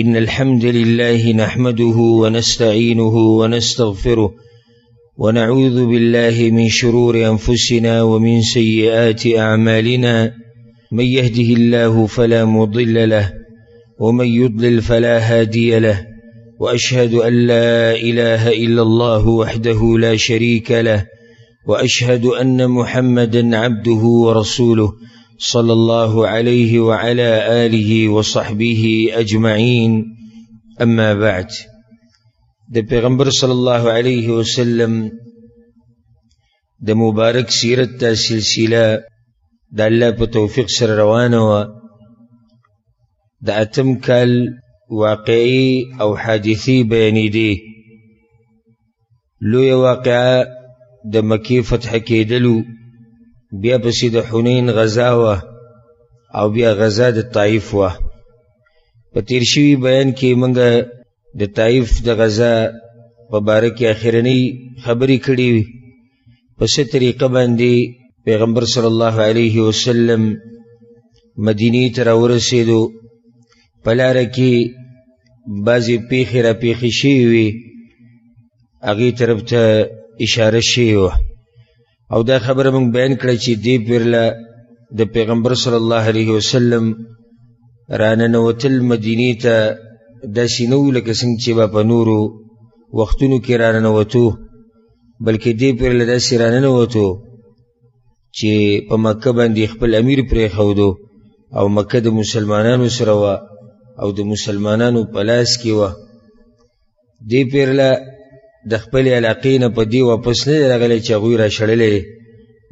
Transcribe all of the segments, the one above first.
إن الحمد لله نحمده ونستعينه ونستغفره ونعوذ بالله من شرور أنفسنا ومن سيئات أعمالنا من يهده الله فلا مضل له ومن يضلل فلا هادي له وأشهد أن لا إله إلا الله وحده لا شريك له وأشهد أن محمدا عبده ورسوله صلى الله عليه وعلى آله وصحبه أجمعين. أما بعد، د پیغمبر صلی الله علیه وسلم د مبارک سیرت تا سلسله د الله په توفیق سره روانه وه. د اتم کال واقعي او حادثي بیانېدې. لویه واقعه د مکې فتح کېدلو، بیا پسې د حنین غزا وه او بیا غزا د طائف وه. په تیر شوي بیان کې موږ د طائف د غزا په باره کې اخرنۍ خبرې کړې وي. په څه طریقه باندې پیغمبر صلی الله علیه وسلم مدینې ته راورسېدو. په لاره کې بعضې پیښې را پیښې شوې وې، هغې طرف ته اشاره شوې وه، او دا خبره موږ بیان کړه چې دې پیرله د پیغمبر صلی الله علیه وسلم راننوتل مدینې ته داسې نه وو لکه څنګه چې به په نورو وختونو کې راننوتو، بلکې دې پیرله داسې راننوتو چې په مکه باندې خپل امیر پرېښودو او مکه د مسلمانانو سره وه او د مسلمانانو په لاس کې وه. دې پیرله د خپل علاقې نه په دې واپس نه دی راغلی چې هغوی را شړلی،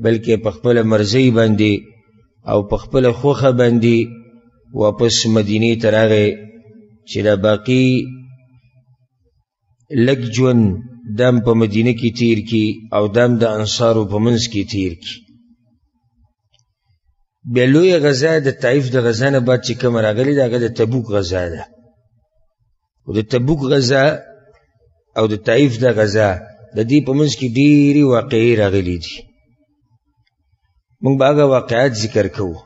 بلکې په خپله مرضۍ باندې او په خپله خوښه باندې واپس مدینې ته راغی چې دا باقي لږ ژوند دام په مدینه کې تیر کی او دام د انصارو په منځ کې تیر کی. بیا لویه غزا د طائف د غزا نه بعد چې کومه راغلې ده، هغه د تبوک غزا ده. او د تبوک غزا او د طائف د غزا د دې په منځ کې ډېرې واقعې راغلي دي. موږ به هغه واقعات ذکر کوو.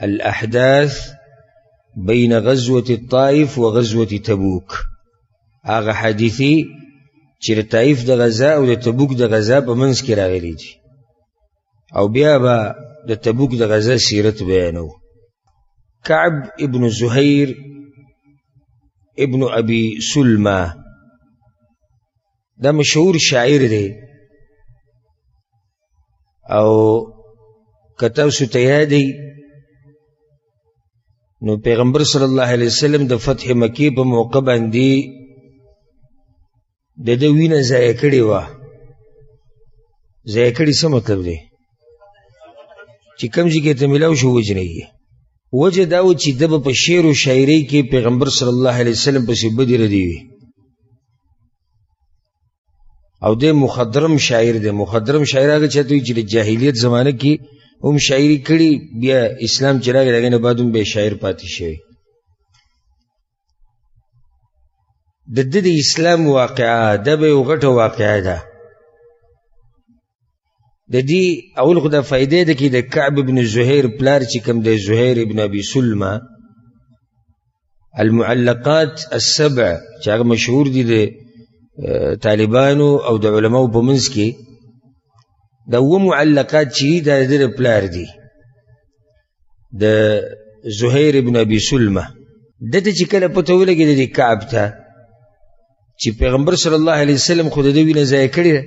الاحداث بین غزوة الطائف و غزوة تبوک، هغه حادثې چې د طائف د غزا او د تبوک د غزا په منځ کې راغلي دي، او بیا به د تبوک د غزا سیرت بیانو. کعب ابن زهیر ابن ابي سلمى دا مشهور شاعر دی، او که تاسو ته یاد دی نو پیغمبر صلی الله علیه وسلم د فتح مکې په موقع باندې د ده وینه ضایع کړې وه. ضایع کړې څه مطلب دی؟ چې کوم ځای کې ته میلاو شو وجنی یې. وجه دا و چې ده به په شعر و شاعرۍ کې پیغمبر صلی الله علیه وسلم پسې بدې ردې وي، او دی مخدرم شاعر دی. مخدرم شاعر هغه چاته وي چې د جاهلیت زمانه کې هم شاعري کړي، بیا اسلام چې راغی د هغې نه بعد هم بیا شاعر پاتې شوی. د ده د اسلام واقعه دا به یو غټه واقعه ده. د دې اول خو دا فایده ده چې د کعب ابن زهیر پلار چې کوم دی زهیر ابن ابي سلمى، المعلقات السبع چې هغه مشهور دي د طالبانو او د علماو په منځ کې، دا اووه معلقات چې دي دا د ده پلار دي، د زهیر ابن ابي سلمى. ده ته چې کله پته ولګېده د کعب ته چې پیغمبر صلی الله علیه وسلم خو د ده وینه ضایع کړې ده،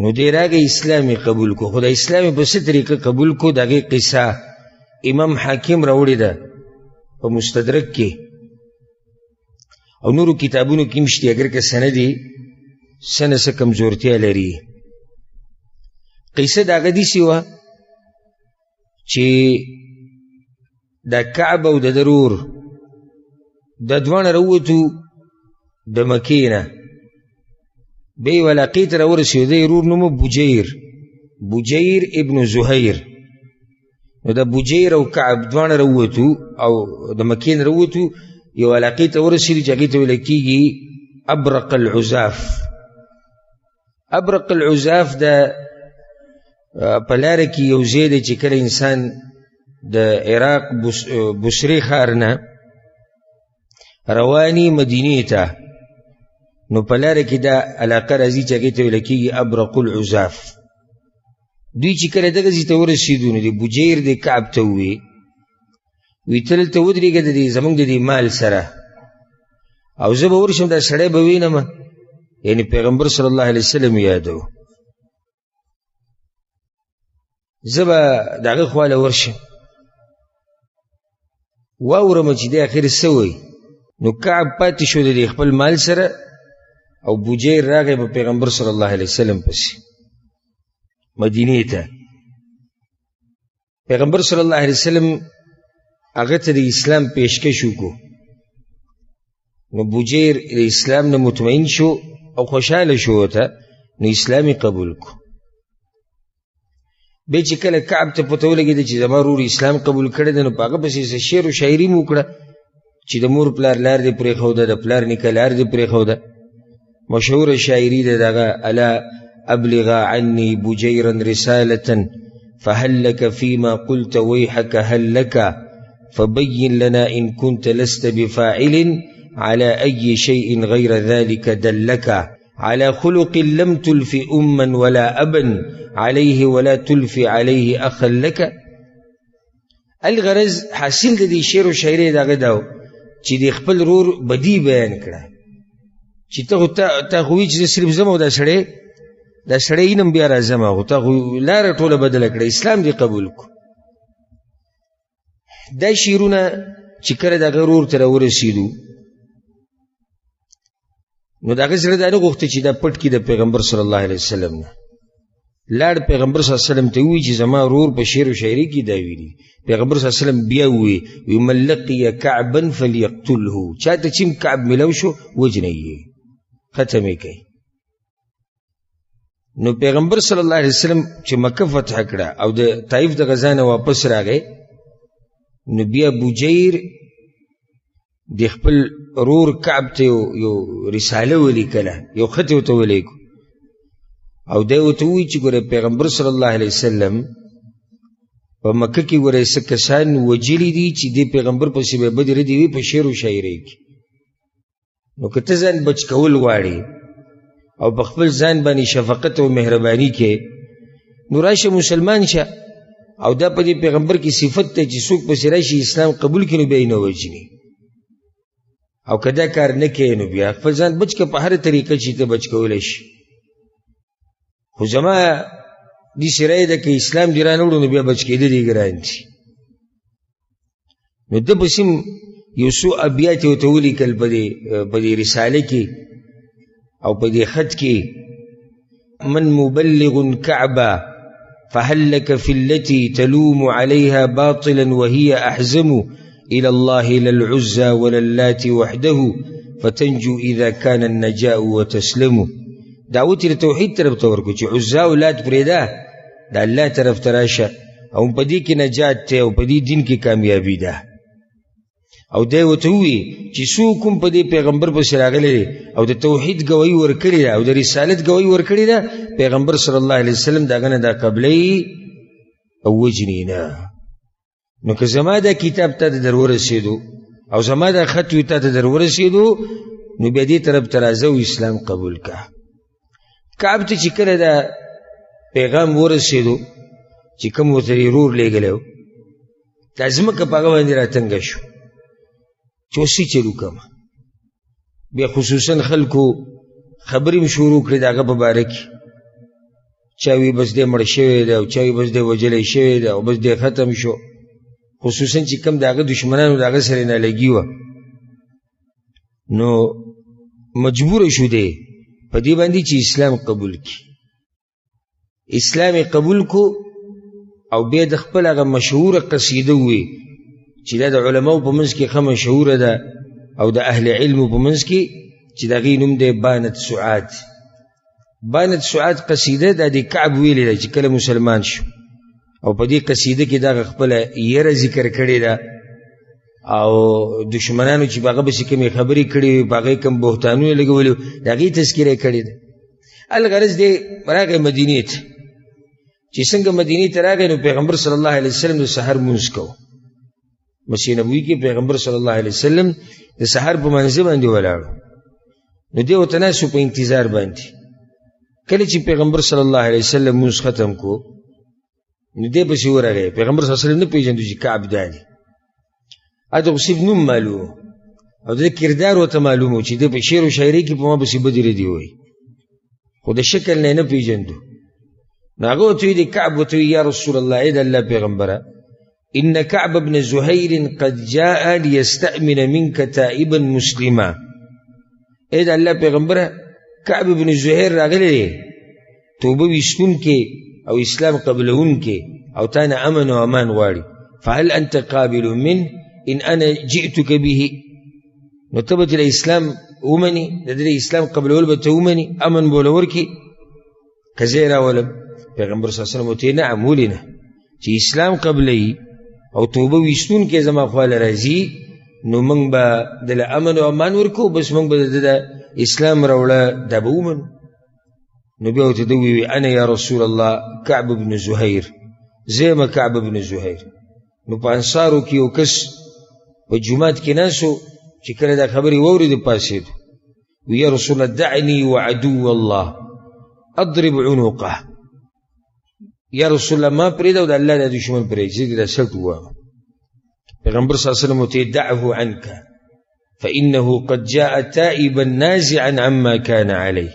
نو دی راغی اسلام یې قبول کو. خو د اسلام یې په څه طریقه قبول کو د هغې قصه امام حاکم راوړې ده په مستدرک کې، او نورو کتابونو کې هم شته، اگر که سند یې څه نه څه کمزورتیا لري. قصه د هغه داسې وه چې دا کعب او د ده ورور دا دواړه راووتو د مکې نه، بیا یې علاقې ته راورسېدو. د یې ورور نوم بوجیر ابن زهیر. نو د بوجیر او کعب دواړه راووتو او د مکې نه راووتو، یو علاقې ته ورسېدو چې هغې ته ویل کېږي ابرق العزاف. ابرق العزاف دا په لاره کې یو ځای دی چې کله انسان د عراق بصرې ښار نه رواني مدینې ته، نو په لاره کې دا علاقه راځي چې هغې ته ویل کېږي ابرق العزاف. دوی چې کله دغه ځای ته ورسېدو نو د بجیر د کعب ته ووی ته دلته ودرېږه د دې زموږ د دې مال سره، او زه به ورشم دا سړی به وینم، یعنې پیغمبر صلی الله علیه وسلم یادو، زه به د هغه خواله ورشم واورم چې دی اخر څه وایي. نو کعب پاتې شو د دې خپل مال سره، او بجیر راغی په پیغمبر صلی الله علیه وسلم پسې مدینې ته. پیغمبر صلی الله علیه وسلم هغه ته د اسلام پیشکش وکړو، نو بجیر د اسلام نه مطمئن شو او خوشحاله شو ورته، نو اسلام یې قبول کړو. بیا چې کله کعب ته پته ولګېده چې زما ورور اسلام قبول کړی دی، نو په هغه پسې شعر و شاعري مو وکړه چې د مور پلار لار دې پرېښوده، د پلار نیکه لار دې پرېښوده. مشهوره شاعري ده دغه الا ابلغ عني بجيرا رسالة فهل لك فيما قلت ويحك هل لك فبين لنا إن كنت لست بفاعل على أي شيء غير ذلك دلك على خلق لم تلف أما ولا أبا عليه ولا تلف عليه أخا لك. الغرض حاصل د دې شعر و شاعري دغه داو چې د خپل رور بدی بیان کړه، چې ته خو وایي چې زه صرف ځم او دا سړی اینم بیا راځم، خو تا خو لاره ټوله بدله کړه، اسلام دې قبول کړو. دا شعرونه چې کله د هغه رور ته راورسېدو، نو د هغه زړه دا نه غوښته چې دا پټ کړي د پیغمبر صلی الله علیه وسلم نه. لاړ پیغمبر صلی الله علیه وسلم ته ووایي چې زما رور په شعر و شاعري کې دا ویلي. پیغمبر صلی الله علیه وسلم بیا ووایي من لقي کعبا فلیقتله، چا ته چې کعب ملو شو وجنه یې، ختم یې کوي. نو پیغمبر صلی الله علیه وسلم چې مکه فتح کړه او د طائف د غزا نه واپس راغی، نو بیا بجیر د خپل رور کعب ته یو رساله ولیکله، یو خط یې ورته ولیکو، او دی ورته ووایي چې ګوره پیغمبر صلی الله علیه وسلم په مکه کې ګوره څه کسان وجلي دي چې دې پیغمبر پسې به بدې ردې وي په شعر و شاعرۍ کې. نو که ته ځان بچ کول غواړې او په خپل ځان باندې شفقت او مهرباني کې، نو راشه مسلمان شه، او دا په دې پیغمبر کې صفت دی چې څوک پسې راشي اسلام قبول کړي نو بیا یې نه وجني، او که دا کار نه کوې نو بیا خپل ځان بچ که په هره طریقه چې ته بچ کولی شي. خو زما داسې رایه ده که اسلام دې رانه وړو نو بیا بچ کېدل یې ګران دي. نو ده پسې یو څو ابیات یې ورته ولیکل په دې رساله کې او په دې خط کې: من مبلغ كعبا فهل لك في التي تلوم عليها باطلا وهي أحزم إلى الله لا العزى ولا اللات وحده فتنجو إذا كان النجاء وتسلم. دعوتي لتوحيد طرف ته ورکړو چې عزا او لات پرېږده، د الله طرف ته راشه، او په دې کې نجات دی او په دې دین کې کامیابي ده. او دی ورته ووایي چې څوک هم په دې پیغمبر پسې راغلی دی او د توحید ګوایي ورکړې ده او د رسالت ګوایي ورکړې ده، پیغمبر صلی الله علیه وسلم د هغه نه دا قبلوي او وجني نه. نو که زما دا کتاب تا ته در ورسېدو او زما دا خط وي تا ته در ورسېدو، نو بیا دې طرف ته راځه او اسلام قبول که. کعب ته چې کله دا پیغام ورسېدو چې کوم ورته یې رور لېږلی و، دا ځمکه په هغه باندې راتنګه شو چې اوس څه چل وکړم. بیا خصوصا خلکو خبرې م شروع کړې د هغه په باره کې، چا وي بس دی مړ شوی دی او چا وي بس دی وجلی شوی دی او بس دی ختم شو. خصوصا چې کوم د هغه دشمنانو د هغه سره نالګي وه، نو مجبوره شو دی په دې باندې چې اسلام قبول کړي. اسلام قبول کو او بیا د خپل هغه مشهوره قصیده ووایي چې دا د علماو په منځ کې ښه مشهوره ده او د اهل علمو په منځ کې، چې د هغې نوم دی بانت سعاد. بانت سعاد قصیده دا د کعب ویلې ده چې کله مسلمان شو، او په دې قصیده کې دغه خپله یره ذکر کړې ده او دشمنانو چې په هغه پسې کومې خبرې کړې وي، په هغې کوم بهتانونه لګولي وي، د هغې تذکره یې کړې ده. الغرض دی راغی مدینې ته، چې څنګه مدینې ته راغی نو پیغمبر صلی الله علیه وسلم د سحر لمونځ کوو. مسجد نبوي کې پیغمبر صلی الله علیه وسلم د سحر په منځ باندې ولاړو، نو دی ورته ناست په انتظار باندې. کله چې پیغمبر صلی الله علیه وسلم موږ ختم کو، نو دی پسې ورغی. پیغمبر صلی الله علیه وسلم نه پېژندو چې کعب دا دی، هلته خو صرف نوم معلوم او د کردار ورته معلوم و چې دی په شعر و شاعري کې په ما پسې بدې ردې وایي، خو د شکل نه یې نه پېژندو. نو هغه ورته ویلي، کعب ورته ویلي یا رسول الله، ای د الله پیغمبره، ان كعب بن زهير قد جاء ليستأمن منك تائبا مسلما. اې د الله پیغمبره، کعب بن زهير راغلی دی توبه ویستون کې او اسلام قبلون کې او تا نه امن و امان غواړي. فهل انت قابل منه ان انا جئتك به؟ نو ته به د اسلام ومني، د دې اسلام قبلول به ته ومني، امن به ورکړي که زه یې راولم؟ پیغمبر صلی الله علیه وسلم ورته نعم، ولې نه، چې اسلام قبلوي او توبه ویستون کې زما خواله راځي، نو موږ به دله امن او امان ورکو، بس موږ به د اسلام راوړه دا به ومنو. نو بیا ورته ده وویل، انا یا رسول الله کعب بن زهیر، زه یم کعب بن زهیر. نو په انصارو کې یو کس په جومات کې ناسو چې کله دا خبرې واورېد پاڅېد، وی یا رسول الله دعنی وعدو الله اضرب عنقه. یا رسول الله ما پرېږده او د الله د دشمن پرېږدي، زه دې دا سټ ووایم. پیغمبر صلی الله علیه وسلم ورته دعه عنك فإنه قد جاء تائبا نازعا عما كان عليه.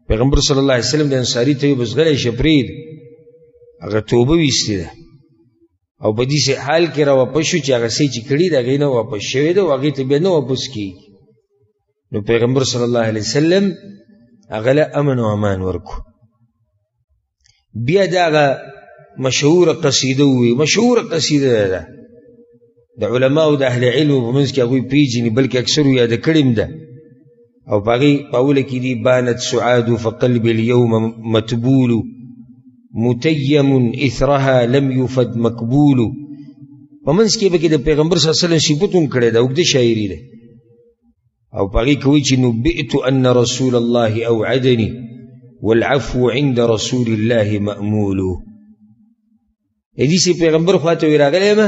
پیغمبر صلی الله علیه وسلم د انصاري ته بس غلی شه پرېږده، هغه توبه ویستې ده او په دې حال کې را واپس شو چې هغه څه چې کړي د هغې نه واپس شوی ده او هغې ته بیا نه واپس کېږي. نو پیغمبر صلی الله علیه وسلم هغه له امن و امان ورکو. بیا دغه مشهوره قصیده ووایي، مشهوره قصیده ده د علماو د اهل علم په منځ کې هغوی پیژني، بلکې اکثرو یاده کړې ده او په هغې په اوله کې دي بانت سعاد فقلبي اليوم متبول متیم اثرها لم يفد مقبول. په منځ کې به کې د پیغمبر صلی الله علیه وسلم صفت هم کړی ده، اوږده شاعري ده او په هغې کې وایي چې نبئت ان رسول الله اوعدني والعفو عند رسول الله مأمول. حدیث پیغمبر خواته وی راغلی یم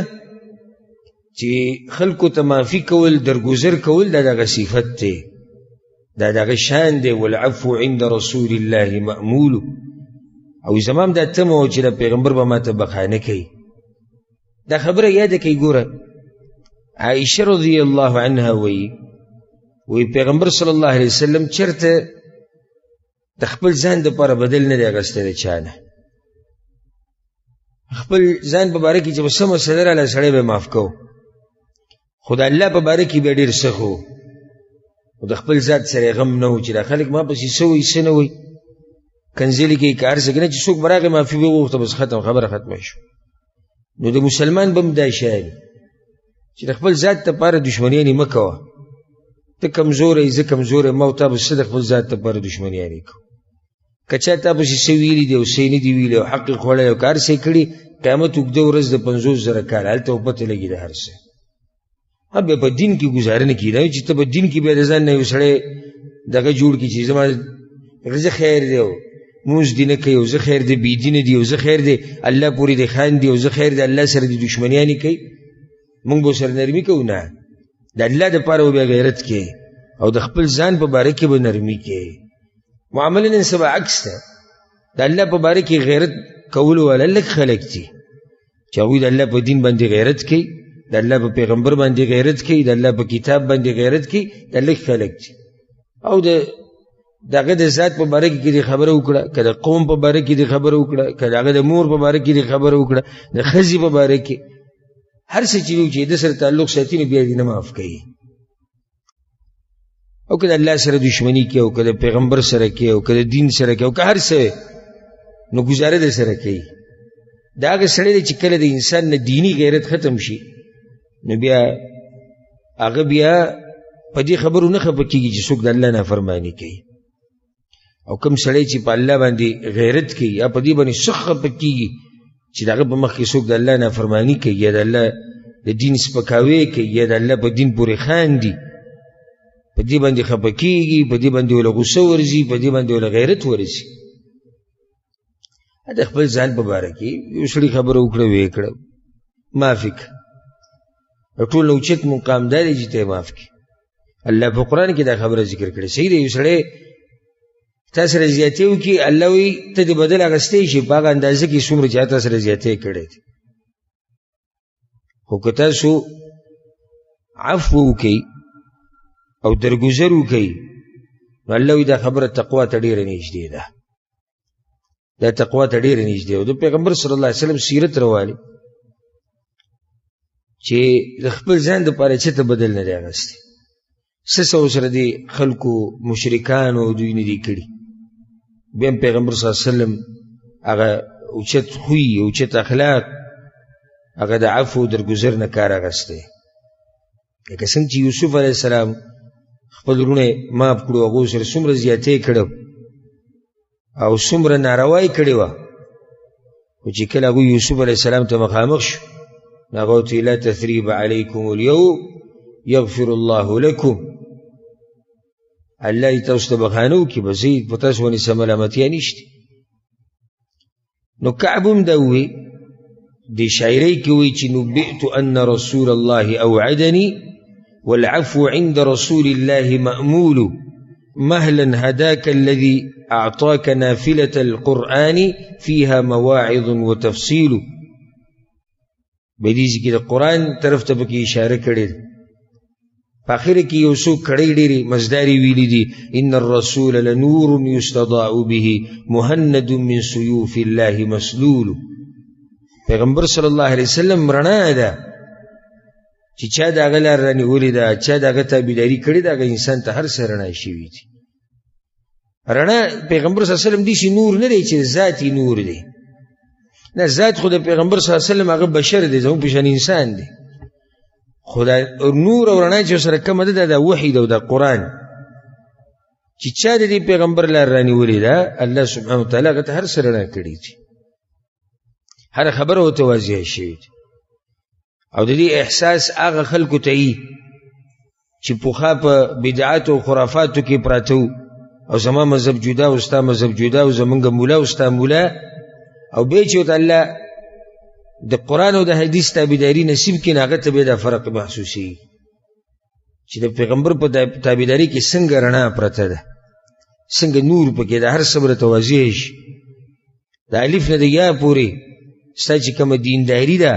چې خلکو ته معافي کول، درگذر کول دا دغه صفت دی، دا دغه شان دی. والعفو عند رسول الله مأمول. او زمام دا تمه و چې د پیغمبر به ما ته بخانه کوي. دا خبره یاده کوي. ګوره عائشه رضی الله عنها وی پیغمبر صلی الله علیه وسلم چرته د خپل ځان دپاره بدل نه دی اخیستی د چا نه. خپل ځان په باره کې چې به څه مسله راله سړی به معاف کو، خو د الله په باره کې بیا ډېر سخت و. خو د خپل ذات سره غم نه و چې دا خلک ما پسې څه وایي څه نه وایي، کنځلې کوي که هر څه که نه، چې څوک به راغی معافي به وغوښته بس ختم، خبره ختمه شو. نو د مسلمان به هم دا شی دی چې د خپل ذات دپاره دشمنیانې مه کوه. ته کمزوری زه کمزوری، ما او تا به څه د خپل ذات دپاره دشمنیانې کوو. که چا تا پسې څه ویلي دي او څه یې نه دي ویلي او حق یې خوړلی او که هر څه یې کړي، قیامت اوږده ورځ د 50,000 کاله هلته به پته لګي د هر څه. هم بیا په دین کې ګزاره نه کېږي چې ته په دین کې بیا د ځان نه یو سړی دغه جوړ کړي چې زما زه خیر دی او مونځ دې نه کوي او زه خیر دی بې دینه دي او زه خیر دی الله پورې دې خاندي او زه خیر دی الله سره دې دشمنیانې کوي. مونږ به ورسره نرمي کوو؟ نه، د الله دپاره به بیا غیرت کوې او د خپل ځان په باره کې به نرمي کوې. معامله نن سبا عکس ده. د الله په باره کې غیرت کولو والا لږ خلک دي چې هغوی د الله په دین باندې غیرت کوي، د الله په پیغمبر باندې غیرت کوي، د الله په کتاب باندې غیرت کوي، دا لږ خلک دي. او دغه د ذات په باره کې دې خبره وکړه، که د قوم په باره کې دې خبره وکړه، که د هغه د مور په باره کې دې خبره وکړه، د ښځې په باره کې هر څه چې وي چې د سره تعلق ساتي نو بیا دې نه معاف کوي. او که د الله سره دشمني کوي او که د پیغمبر سره کوي او که د دین سره کوي او که هر څه نو ګزاره د سره کوي. دا هغه سړی دی چې کله د انسان نه دیني غیرت ختم شي نو بیا هغه بیا په دې خبرو نه خفه کېږي چې څوک د الله نافرماني کوي. او کوم سړی چې په الله باندې غیرت کوي یا په دې باندې سخت خفه کېږي چې د هغه په مخ کې څوک د الله نافرماني کوي یا د الله د دین سپکاوی کوي یا د الله په دین پورې خاندي، په دې باندې خفه کېږي، په دې باندې وله غصه ورځي، په دې باندې وله غیرت ورځي. د خپل ځان په باره کې یو سړي خبره وکړه ویې کړه معافي کړه، ټول نو اوچت مقام دا دی چې ته معاف کړي. الله په قرآن کې دا خبره ذکر کړې. صحیح دی، یو سړی تا سره زیاتې وکړي، الله وایي ته دې بدل اخیستی شي په هغه اندازه کې څومره چې تا سره زیاتې کړې دي. خو که تاسو عفو وکړئ او درګذر وکړئ نو الله وایي دا خبره تقوا ته ډېره نږدې ده. دا تقوا ته ډېره نږدې ده. د پیغمبر صلی الله علیه وسلم سیرت روالي چې د خپل ځان دپاره چېته بدل نه دی اخیستی. څه سره دي خلکو مشرکانو دوی نه دي کړي. بیا هم پیغمبر صلی الله علیه وسلم هغه اوچت خوی اوچت اخلاق هغه د عفو درګذر نه کار اخیستی. لکه څنګه چې یوسف علیه السلام خپل وروڼه معاف کړو، هغو سره څومره زیاتې کړو او څومره ناروایی کړې وه، خو چې کله هغوی یوسف علیه السلام ته مخامخ شو نو هغه ورته لا تثریب علیکم اليوم یغفر الله لکم، الله دې تاسو ته بخښنه وکړي، بس په تاسو باندې څه ملامتیا نشته. نو کعب هم دا ووایي دې شاعرۍ کې وایي چې نبئت ان رسول الله اوعدني والعفو عند رسول الله مأمول مهلا هداك الذي أعطاك نافلة القرآن فيها مواعظ وتفصيل. بدیزی کې د قرآن طرف ته پکې اشاره کړې ده. په آخر کې یو څو کړۍ ډېرې مزداري ویلي دي ان الرسول لنور یستضاء به مهند من سیوف الله مسلول. پیغمبر صلی الله علیه وسلم رڼا ده چې چا د هغه لار رانیولې ده، چا د هغه تابعداري کړې ده، هغه انسان ته هر څه رڼا شوي دي. رڼا پیغمبر صلی الله علیه وسلم داسې نور نه دی چې ذاتي نور دی، نه، ذات خو د پیغمبر صلی الله علیه وسلم هغه بشر دی، زموږ په شان انسان دی. خو دا نور او رڼا چې سره کومه ده دا وحی ده او دا قرآن چې چا د دې پیغمبر لار رانیولې ده، الله سبحانه وتعالی هغه ته هر څه رڼا کړي دي، هر خبره ورته واضحه شوې ده. او د دې احساس هغه خلکو ته یي چې پخوا په بدعاتو او خرافاتو کې پراته وو او زما مذهب جدا او ستا مذهب جدا او زمونږ مولا او ستا مولا، او بیا چې ورته الله د قرآن او د حدیث تابعداري نصیب کړي نو هغه ته بیا دا فرق محسوسېږي چې د پیغمبر په تابعداري کې څنګه رڼا پرته ده، څنګه نور پکې ده، هر څه به درته واضح شي. د الف نه د یا پورې ستا چې کومه دینداري ده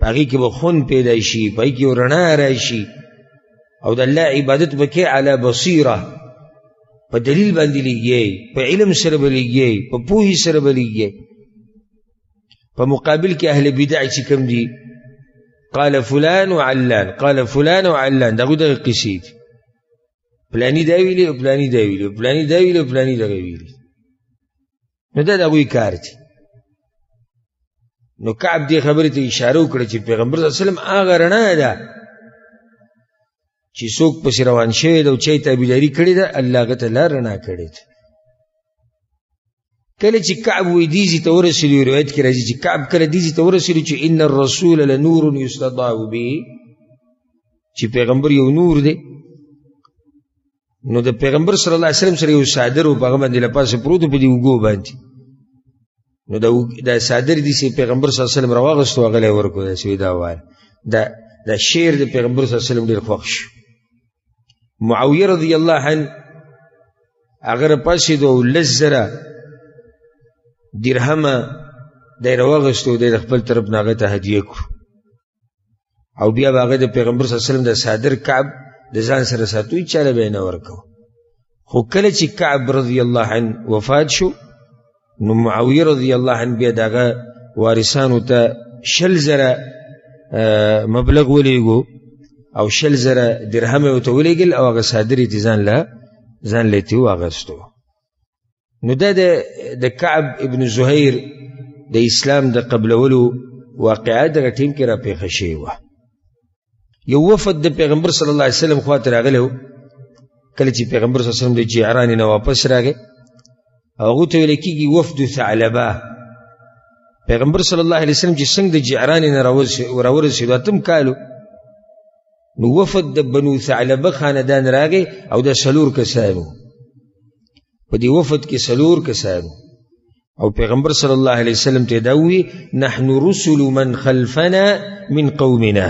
په هغې کې به خوند پیدا شي، په هغې کې رڼا راشي، او د الله عبادت به کې علی بصیره، په دلیل باندې لګي، په علم سره به لګي، په پوهې سره به لګي. په مقابل کې اهل بدع چې کوم دي قال فلان وعلان قال فلان وعلان، دغه دغه قصې دي، فلانی دا ویلي او فلانی دا ویلي، فلانی دا ویلي او فلانی دغه ویلي، نو دا د هغوی کار دی. نو کعب دې خبرې ته اشاره وکړه چې پیغمبر صلی الله علیه وسلم هغه رڼا ده چې څوک پسې روان شوی ده او چا یې تابعداري کړې ده، الله هغه ته لار رڼا کړې ده. کله چې کعب وی دیزی ته ورسېدو، روایت کې راځي چې کعب کله دیزی ته ورسېدو چې ان الرسول لنور یستضاء به، چې پیغمبر یو نور دی، نو د پیغمبر صلی الله علیه وسلم سره یو صادر و په هغه باندې له پاسه پروت و په دې اوږو باندې، نو دا صادر دې سي پیغمبر صلی الله علیه وسلم راواغستو، هغه له ورکو داسې دا وایي دا شعر د پیغمبر صلی الله علیه وسلم ډېر خوښ شو. معاویه رضی الله عنه هغه راپاڅېدو او 10,000 درهمه دی راواغستو، دی د خپل طرف نه هغه ته هدیه کړو، او بیا به هغه د پیغمبر صلی الله علیه وسلم د صادر کعب د ځان سره ساتو، هېچاله به یې نه ورکوه. خو کله چې کعب رضی الله عنه وفات شو نو معاویه رضی الله عنه بیا د هغه وارثانو ته 20,000 مبلغ ولیږو او 20,000 درهم یې ورته ولیږل او هغه صادر یې ځان له ترې واغستو. نو دا د کعب ابن زهیر د اسلام د قبلولو واقعه دغه ټیم کې را پیښه شوې وه. یو وفد د پیغمبر صلی الله علیه وسلم خواته راغلی و، کله چې پیغمبر صلی الله علیه وسلم د جعرانې نه واپس راغی، هغو ته ویل کېږي وفد ثعلبه. پیغمبر صلی الله علیه وسلم چې څنګه د جعرانې نه راورسېدو 8 کالو، نو وفد د بنو ثعلبه خاندان راغی او د 4 کسانو، په دې وفد کې 4 کسانو، او پیغمبر صلی الله علیه وسلم ته دا ووی نحن رسل من خلفنا من قومنا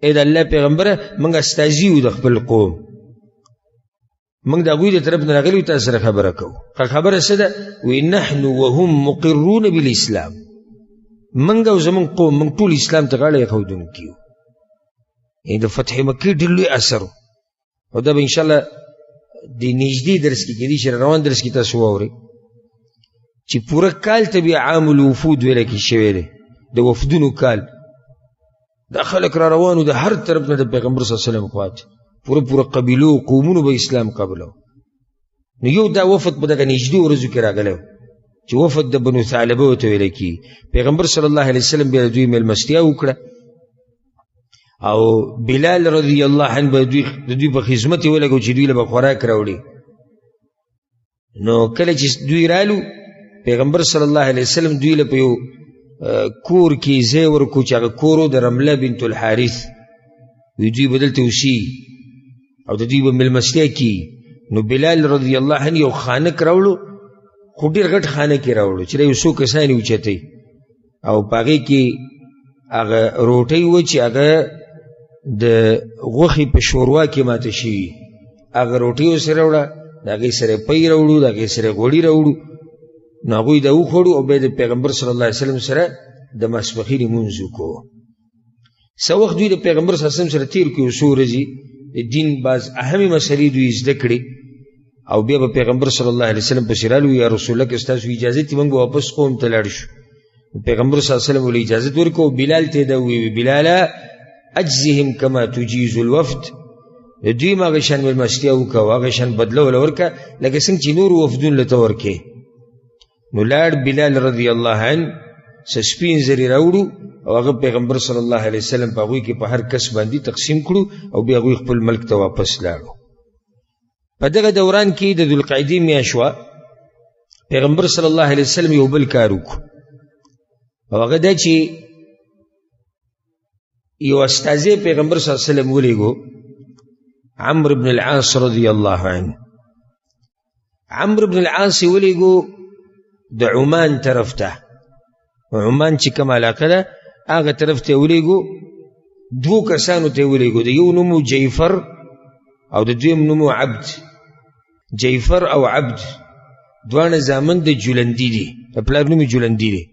اے د الله پیغمبره موږ استازي یو د خپل قوم، موږ د هغوی د طرف نه راغلي یو، تاسو سره خبره کوو. خبره څه ده؟ وایي نحن وهم مقرون بالاسلام، موږ او زموږ قوم موږ ټول اسلام ته غاړه ایښودونکي یو. یعنې د فتح مکې ډېر لوی اثر و، او دا به انشاءالله د نږدې درس کې کېدای شي روان درس کې تاسو واورئ چې پوره کال ته بیا عام الوفود ویلی کې شوی دی، د وفدونو کال. دا خلک را روانو د هر طرف نه د پیغمبر صلی الله علیه وسلم خواته، پوره قبیلو قومونو به اسلام قبلو. نو یو دا وفد په دغه نږدې ورځو کې راغلی چې وفد د بنو ثعلبه ورته ویلی کېږي. پیغمبر صلی الله علیه وسلم بیا د دوی میلمستیا وکړه، او بلال رضی الله عنه به د دوی په خدمت یې ولګو چې دوی له به خوراک راوړي. نو کله چې دوی رالو، پیغمبر صلی الله علیه وسلم دوی له په یو کور کې ځای ورکړو چې هغه کور و د رمله بنت الحارث، وی دوی به دلته اوسي او د دوی به میلمستیا کي. نو بلال رضی الله عنه یو خانک راوړو، خو ډېر غټ خانک یې راوړو چې یو څو کسان یې اوچتئ، او په هغې کې هغه روټۍ وه چې هغه د غوښې په شوروا کې ماته شوي، هغه روټۍ ورسره راوړه، د هغې سره پی راوړو، د هغې سره غوړي راوړو. نو هغوی دا وخوړو او بیا د پیغمبر صلی الله علیه وسلم سره د ماسپښین لمونځ وکړو. څه وخت دوی د پیغمبر صلی الله علیه وسلم سره تېر کړي، څو ورځې د دین بعض اهمې مسلې دوی زده کړي، او بیا به پیغمبر صلی الله علیه وسلم پسې رالو، یا رسول الله که ستاسو اجازه دي موږ به واپس قوم ته لاړ شو. پیغمبر صلی الله علیه وسلم ولې اجازه ورکړو. بلال ته دا وویل بلاله اجزهم کما تجیز الوفد، دوی هم هغه شان میلمستیا وکړه، هغه شان بدله وله ورکړه لکه څنګه چې نور وفدون له ته ورکړې. نو لاړ بلال رضی الله عنه، څه سپین زري راوړو، او هغه پیغمبر صلی الله علیه وسلم په هغوی کې په هر کس باندې تقسیم کړو، او بیا هغوی خپل ملک ته واپس لاړو. په دغه دوران کې د ذوالقعدې میاشت وه، پیغمبر صلی الله علیه وسلم یو بل کار وکړو، او هغه دا چې یو استازی پیغمبر صلی الله علیه وسلم ولیږو، عمرو بن العاص رضی الله عنه. عمرو بن العاص ولیږو د عمان طرف ته، عمان چې کوم علاقه ده هغه طرف ته ولیږو. دوو کسانو ته ولیږو، د یو نوم جعفر او د دویم نوم عبد. جعفر او عبد دواړه زامن د جولندي دي، د پلار نوم یې جولندي دی.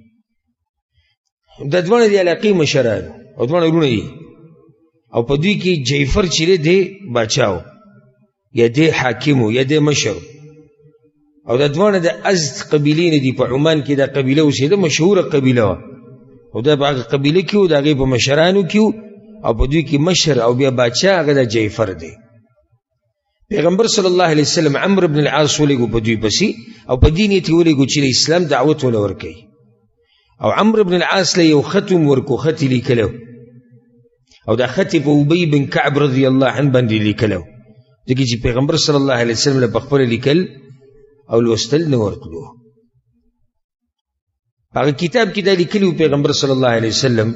دا دواړه د علاقې مشران او دواړه ورونه دي، او په دوی کې جعفر چې دی باچا و، یا دی حاکم و، یا دی مشر، او دا دواړه د ازد قبیلې نه دي. په عمان کې دا قبیله اوسېده، مشهوره قبیله وه، او دا په هغه قبیله کې و، د هغې په مشرانو کې و، او په دوی کې مشر او بیا باچا هغه دا جعفر دی. پیغمبر صلی الله علیه وسلم عمرو بن العاص ولیږو په دوی پسې، او په دې نیت یې ولیږو چې د اسلام دعوت وله ورکوي. او عمرو بن العاص له یو خط هم ورکو، خط یې لیکلی، او دا خط یې په ابی بن کعب رضی الله عنه باندې لیکلی، ځکه چې پیغمبر صلی الله علیه وسلم له پخپله لیکل او لوستل نه ورتلو. هغه کتاب کې دا لیکلي و پیغمبر صلی الله علیه وسلم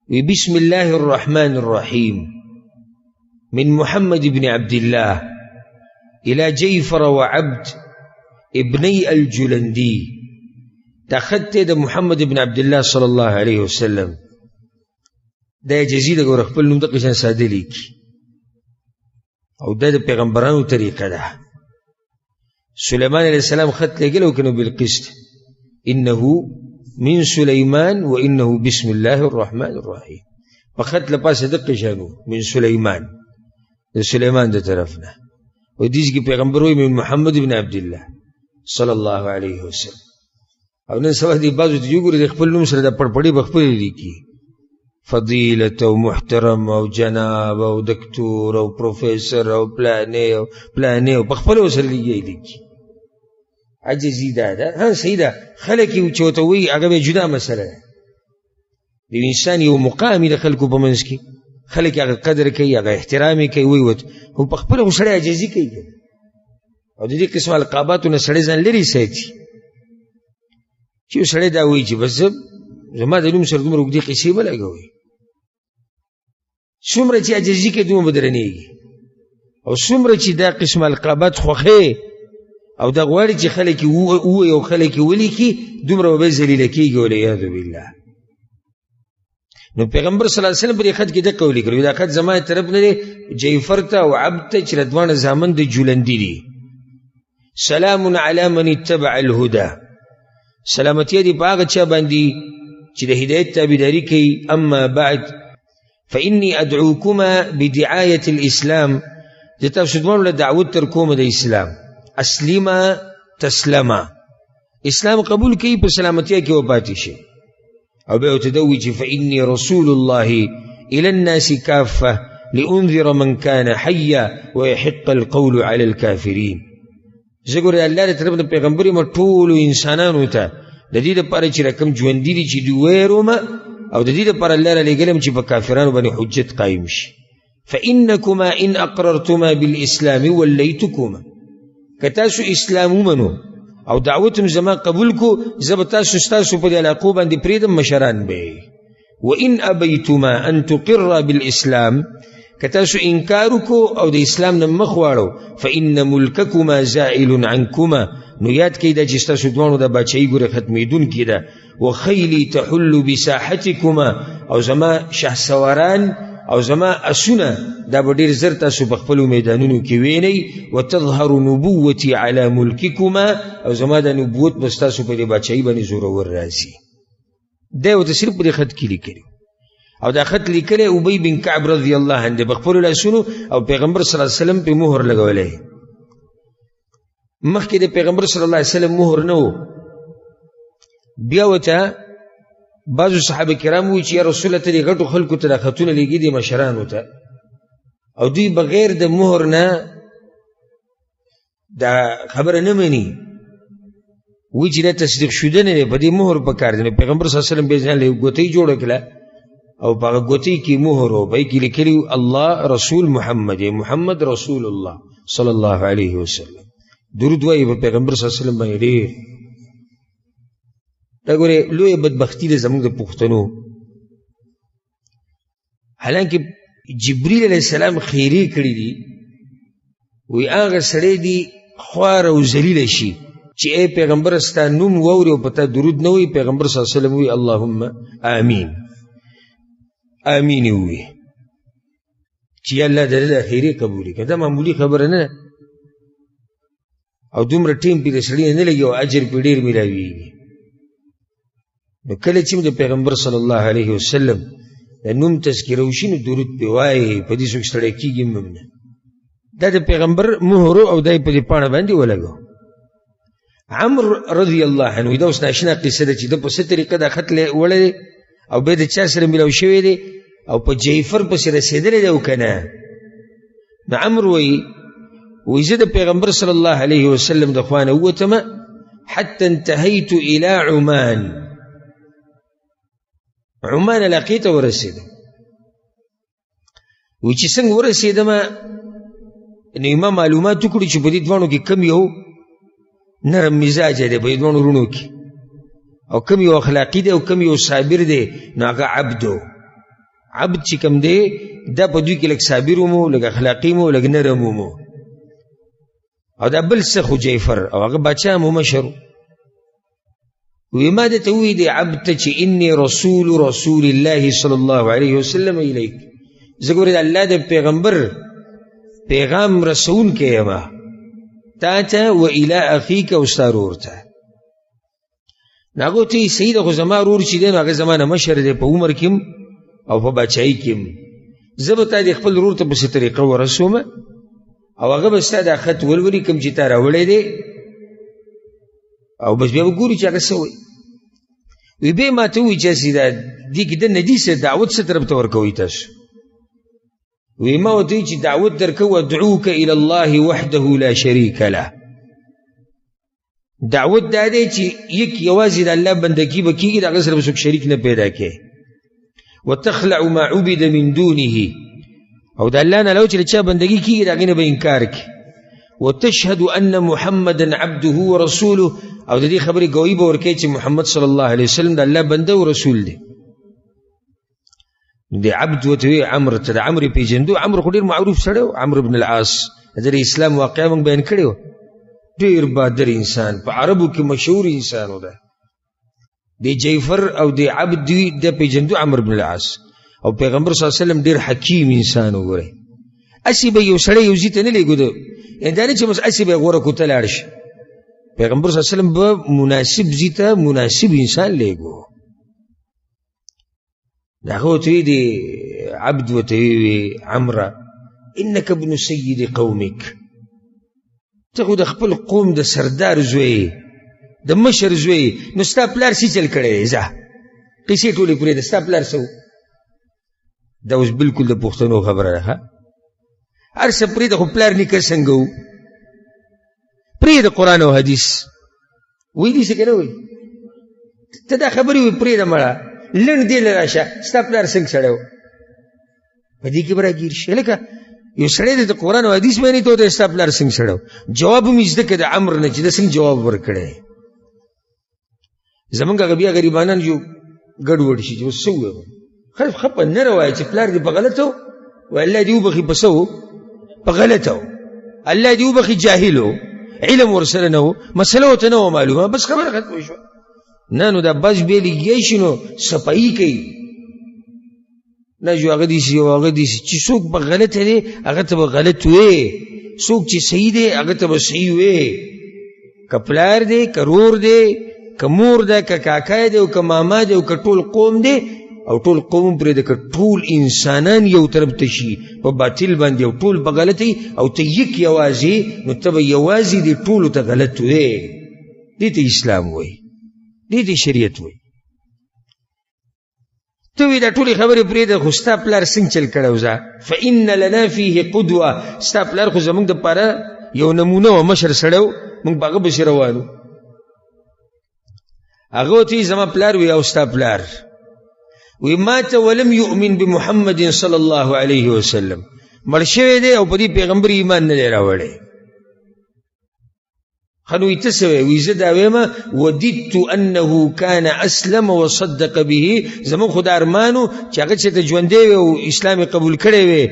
وی بسم الله الرحمن الرحیم من محمد بن عبد الله الى جعفر وعبد ابني الجلندي. دا خط د محمد بن عبد الله صلی الله علیه وسلم، دا جزیره ګوره خپل نوم دغه شان ساده لیکي، او دا د پیغمبرانو طریقه ده. سلیمان علیہ السلام خط لګلو کنو بالقسط، انه من سلیمان و انه بسم الله الرحمن الرحیم. په خط لپاسه دقه شانو من سلیمان، د سلیمان د طرفنا، او دیس کې پیغمبر وی من محمد بن عبد الله صلی الله علیه وسلم. او نن سبا دی بازو ته وګورئ د خپل نوم سره د پړپړې به خپل لیکي، فضیلت او محترم او جناب او دکتور او پروفیسر او پلانې او په خپل سره لیکي. عجزي دا ها صحیح ده، خلک یې چې ورته وایي هغه به جدا مسله ده. د انسان یو مقام د خلکو په منځ کې، خلک هغه قدر کوي، هغه احترام یې کوي، وایي ورته، خو په خپله خو سړی عجزي کوي، او د دې قسم القاباتو نه سړی ځان لرې ساتي. چې یو سړی دا وایي چې بس زما د نوم سره دومره اوږدې قیسې مه لګوئ، څومره چې عجزي کوي دومره به درنېږي، او څومره چې دا قسم القابات خوښې او دا غواړي چې خلک یې ووایي او خلک یې ولیکي، دومره به ذلیله کېږي والعیاذ بالله. نو پیغمبر صلی الله علیه وسلم پر خط کې د قولی کړو دا خط زما طرف نه دی جعفر ته او عبد ته چې دوانه زامن د جولندی دي سلام علی من اتبع الهدى سلامتی دی باغ چا باندې چې د هدایت تابعداري کوي اما بعد فإني أدعوكما بدعاية الإسلام جتا سدوان له دعوت تر کوم د اسلام اسلما تسلما اسلام قبول کی په سلامتی کې و پاتې شي او به تدوي چې فإني رسول الله إلى الناس كافة لأنذر من كان حيا ويحق القول على الكافرين زګور الله دې طرف د پیغمبري مو ټول انسانانو ته د دې لپاره چې رقم ژوند دي چې دوی روما او د دې لپاره الله را لګلم چې په کافرانو باندې حجت قائم شي فإنكما إن أقررتما بالإسلام وليتكما کتاسو اسلام ومنو او دعوتم زما قبول کو زبتاسو استاسو په علاقو باندې پریدم مشران به وإن أبيتما أن تقر بالإسلام کتاسو انکار کو او د اسلام نه مخ واړو فإن ملككما زائل عنكما نو یاد کې دا چې تاسو دوانو د بچي ګره ختمیدون کیده وخیلی تحل بساحتكما او زما شهسواران او زما اسونه دا ډیر زر تاسو په خپل میدانونو کې ویني وتظهر نبوتي على ملككما او زما د نبوت بس تاسو په دې بچي باندې زور ور راځي دا و تصرف په خط کې لیکلی او دا خط لیکلی ابی بن کعب رضی الله عنه بخپل لاسونو او پیغمبر صلی الله علیه وسلم په مهر لګولې مخکې د پیغمبر صلی الله علیه وسلم مهر نه و بیا وته بعضو صحابه کرام وی چې یا رسول الله ته غټو خلکو ته خطونه لګي دي مشرانو ته او دوی بغیر د مهر نه دا خبره نه مني وی چې تصدیق شوده نه په دې مهر په کار دی پیغمبر صلی الله علیه وسلم به ځان له ګوتې جوړ کړه او په ګوتې کې مهر او به کې لیکلی الله رسول محمد رسول الله صلی الله علیه وسلم درود وایي په پیغمبر صلی الله علیه وسلم باندې دا ګوره لوی بدبختی ده زموږ د پښتنو حالانکه جبرئیل علیہ السلام خیری کړی دی وی هغه سړی دی خوار او ذلیل شي چې ای پیغمبر ستا نوم ووري او پتا درود نه وي پیغمبر صلی الله علیه وسلم وی اللهم آمین آمین وی چې الله دې خیری قبول کړي دا معمولی خبره نه او دومره ټیم پیری سړی نه لګي او اجر په ډیر ملایوي نو کله چې د پیغمبر صلی الله علیه وسلم د نوم تذکره وشي نو درود په وای په دې څوک سره کېږي ممنه دا د پیغمبر مهر او دای په دې پاڼه باندې ولګو عمرو رضی الله عنه دا اوس ناشنا قصه ده چې د په څه طریقه د خط له وړي او به د چا سره ملو شوی دی او په جعفر پسې رسیدلی دی او کنه نو عمرو وی زه د پیغمبر صلی الله علیه وسلم د خوانه ووتم حتى انتهيت الى عمان علاقې ته ورسېدم وی چې څنګه ورسېدم نو ما معلومات وکړو چې په دې دوانو کې کم یو نرم مزاج دی په دې دوانو رونو کې او کم یو اخلاقی دی او کم یو صابر دی نو هغه عبد چې کم دی دا په دوی کې لږ صابر ومو لږ اخلاقی مو لږ نرم ومو او دا بل څه خو جعفر او هغه باچا مو مشر وی ما د ته وی دی عبد چې انی رسول الله صلی الله علیه وسلم الیک زه ګورې د الله د پیغمبر پیغام رسول کې یم تا ته و الی اخیک او ستا ورور ته ناغو ته سید خو زما ورور چې دی نو هغه زما نه مشر دی په عمر کې او په بچایي کې زه به تا د خپل ورور ته په څه طریقه ورسوم او هغه به ستا دا خط ولولي کوم چې تا راوړی دی او بس بیا وګوري چې هغه څه وایي وی بیا ما ته ووایي چې دې کې د ندي څه دعوت څه طرف ته ورکوئ تاسو وی ما ورته وایي چې دعوت درکوو ادعوک الی الله وحده لا شریک له دعوت دا دی چې یوازې د الله بندګي به کېږي د هغه سره به څوک شریک نه پیدا کوي وتخلع ما عبد من دونه او د الله نه لو چې چا بندګي کېږي د هغې نه به انکار کوي وتشهد ان محمدا عبده ورسوله او د دې خبرې ګویي به ورکوي چې محمد صلی الله علیه وسلم د الله بنده او رسول دی د عبد ورته وایي عمرو ته د عمرو پېژندو عمرو خو ډېر معروف سړی و عمرو بن العاص د اسلام واقعه موږ بیان کړې وه ډېر بادر انسان په عربو کې مشهور انسان و ده د جعفر او د عبد دوی د پېژندو عمرو بن العاص او پیغمبر صلی الله علیه وسلم ډیر حکیم انسان وګورئ اسی به یو سړی یو ځای ته نه لېږو دا نه چې بس اسی به یې غوره کړو ته لاړ شي پیغمبر صلی الله علیه وسلم به مناسب ځای ته مناسب انسان لېږو د هغه ورته ویې دی عبد ورته ویې عمره انک ابن سید قومک ته خو د خپل قوم د سردار زوی د مشر زوی نو ستا پلار څه چل کړی دی ځه قیسې ټولې پرېږده ستا پلار څه دا اوس بلکل د پښتنو خبره ده هر څه پرېږده خو پلار نیکه څنګه و پرېږده قرآن او حدیث وایي داسې که نه وایي ته دا خبرې وایي پرېږده مړه لنډ دې له راشه ستا پلار څنګه سړی و په دې کې به راګیر شي لکه یو سړی دی د قرآن او حدیث معنی ته وته ستا پلار څنګه سړی و جواب هم یې زده که د عمر نه چې ده څنګه جواب ورکړی زمونږ هغه بیا غریبانان جو ګډوډ شي چې اوس څه ووایو ښه په نه روایه چې پلار دې په غلطه و الله دې وبخي په څه و په غلطه و الله دې وبخي جاهل و علم ورسره نه و مسله ورته نه وه معلومه بس خبره ختمه شوه نه نو دا بس بیا لګیا شي نو صفایي کوي نه جو هغه داسې او هغه داسې چې څوک به غلطه دی هغه ته به غلط وې څوک چې صحیح دی هغه ته به صحیح وې که پلار دی که رور دی که مور ده که کاکا دی او که ماما دی او که ټول قوم دی او ټول قوم پرېږده که ټول انسانان یو طرف ته شي په باطل باندې او ټول په غلطي او ته یک یوازې نو ته به یوازې دې ټولو ته غلط وې دې ته اسلام وایي دې ته شریعت وایي ته وایي دا ټولې خبرې پرېږده خو ستا پلار څنګه چل کړی و ځه فإن لنا فیه قدوه ستا پلار خو زموږ دپاره یو نمونه و مشر سړی و موږ په هغه پسې روان و هغه ورته وایي زما پلار وي او ستا پلار وی مات ولم یؤمن بمحمد صلی الله علیه وسلم مړ شوی دی او په دې پیغمبر ایمان نه دی راوړی ښه نو وایي ته څه وایې وایي زه دا وایم وددت انه کان اسلم وصدق به زموږ خو دا ارمان و چې هغه چې ته ژوندی وی او اسلام یې قبول کړی وی